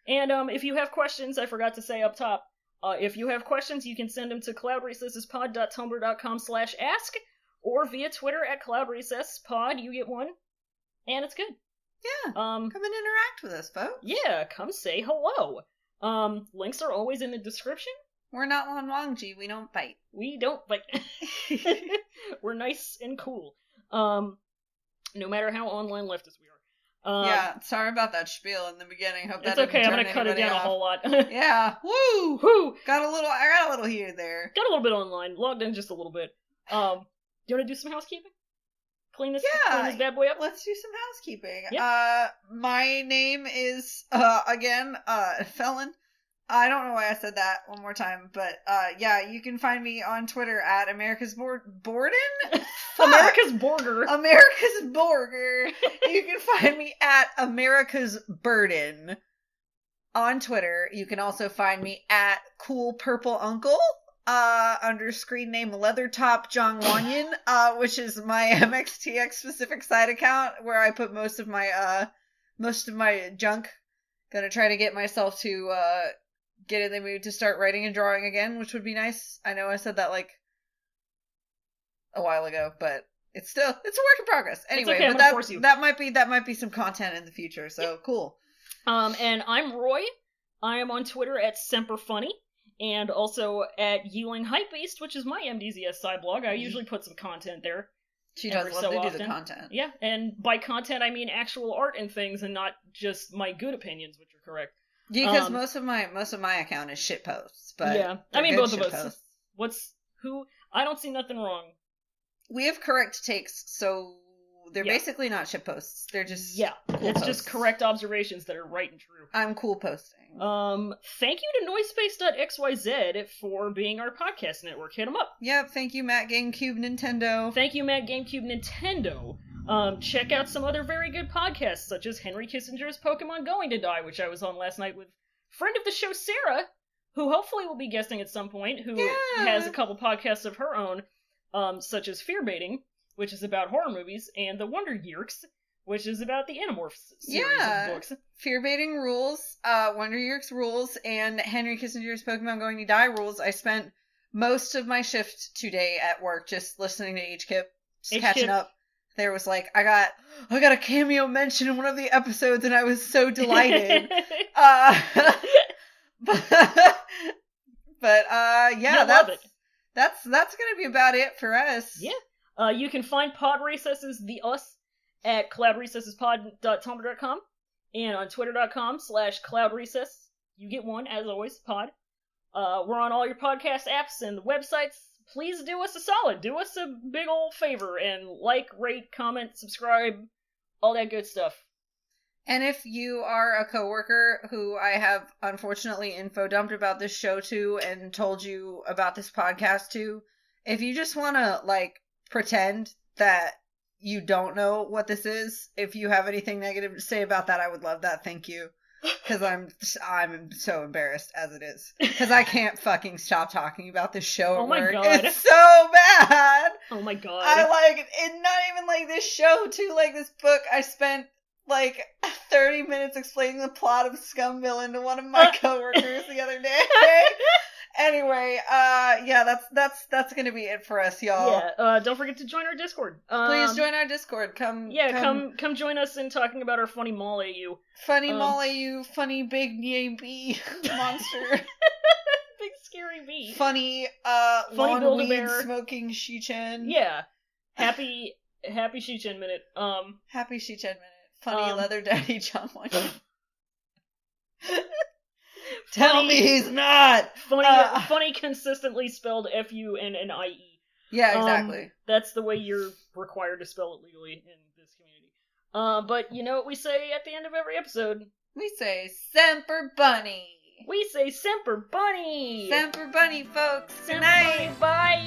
And if you have questions, I forgot to say up top, if you have questions, you can send them to cloudrecessespod.tumblr.com/ask, or via Twitter at cloudrecesspod. You get one, and it's good. Yeah. Come and interact with us, folks. Yeah, come say hello. Links are always in the description. We're not Wangji. We don't bite. We don't bite. We're nice and cool. No matter how online leftist we are. Yeah, sorry about that spiel in the beginning. Hope that it's okay. I'm gonna cut it down a whole lot. Yeah, woo, woo. I got a little here there. Got a little bit online. Logged in just a little bit. Do you want to do some housekeeping? Clean this bad boy up. Let's do some housekeeping. Yeah. My name is again Felon. I don't know why I said that one more time, but yeah, you can find me on Twitter at America's Borden. America's Borger. America's Borger. You can find me at America's Burden on Twitter. You can also find me at Cool Purple Uncle under screen name Leathertop John Wanyan, which is my MXTX specific side account where I put most of my junk. Gonna try to get myself to get in the mood to start writing and drawing again, which would be nice. I know I said that like a while ago, but it's a work in progress. Anyway, okay, but that might be some content in the future. So cool. And I'm Roy. I am on Twitter at SemperFunny and also at Ewing Hypebeast, which is my MDZS side blog. I usually put some content there. She does every love so to do often. the content. Yeah, and by content I mean actual art and things, and not just my good opinions, which are correct. Yeah, because most of my account is shit posts, but yeah, I mean both of us. Posts. I don't see nothing wrong. We have correct takes, so they're Yeah. basically not shit posts. They're just cool it's posts. Just correct observations that are right and true. I'm cool posting. Thank you to Noisepace.xyz for being our podcast network. Hit them up. Yep, thank you, Matt GameCube Nintendo. Thank you, Matt GameCube Nintendo. Check out some other very good podcasts, such as Henry Kissinger's Pokemon Going to Die, which I was on last night with friend of the show, Sarah, who hopefully will be guesting at some point, who has a couple podcasts of her own, such as Fear Baiting, which is about horror movies, and The Wonder Years, which is about the Animorphs series of books. Fear Baiting rules, Wonder Years rules, and Henry Kissinger's Pokemon Going to Die rules. I spent most of my shift today at work just listening to H-Kip, just catching up. There was like, I got a cameo mention in one of the episodes, and I was so delighted. That's gonna be about it for us. Yeah. You can find Pod Recesses, the us, at cloudrecessespod.tumblr.com and on twitter.com/cloudrecess. You get one, as always, pod. We're on all your podcast apps and the websites. Please do us a solid. Do us a big old favor and like, rate, comment, subscribe, all that good stuff. And if you are a coworker who I have unfortunately info dumped about this show to and told you about this podcast to, if you just want to like pretend that you don't know what this is, if you have anything negative to say about that, I would love that. Thank you. Because I'm so embarrassed as it is. Because I can't fucking stop talking about this show at work. God. It's so bad. Oh my god. I like it. Not even like this show too. Like this book. I spent like 30 minutes explaining the plot of Scumvillain to one of my coworkers the other day. Anyway, that's gonna be it for us, y'all. Yeah, don't forget to join our Discord. Please join our Discord. Come join us in talking about our funny mall AU. Funny mall AU, funny big Nie bee monster. Big scary bee. Funny lawn weed smoking Shichen. Yeah. Happy Shichen minute. Happy Shichen minute. Funny leather daddy John Wayne. Tell me he's not! Funny consistently spelled F-U-N-N-I-E. Yeah, exactly. That's the way you're required to spell it legally in this community. But you know what we say at the end of every episode? We say, Semper Bunny! We say Semper Bunny! Semper Bunny, folks! Semper Bunny, bye!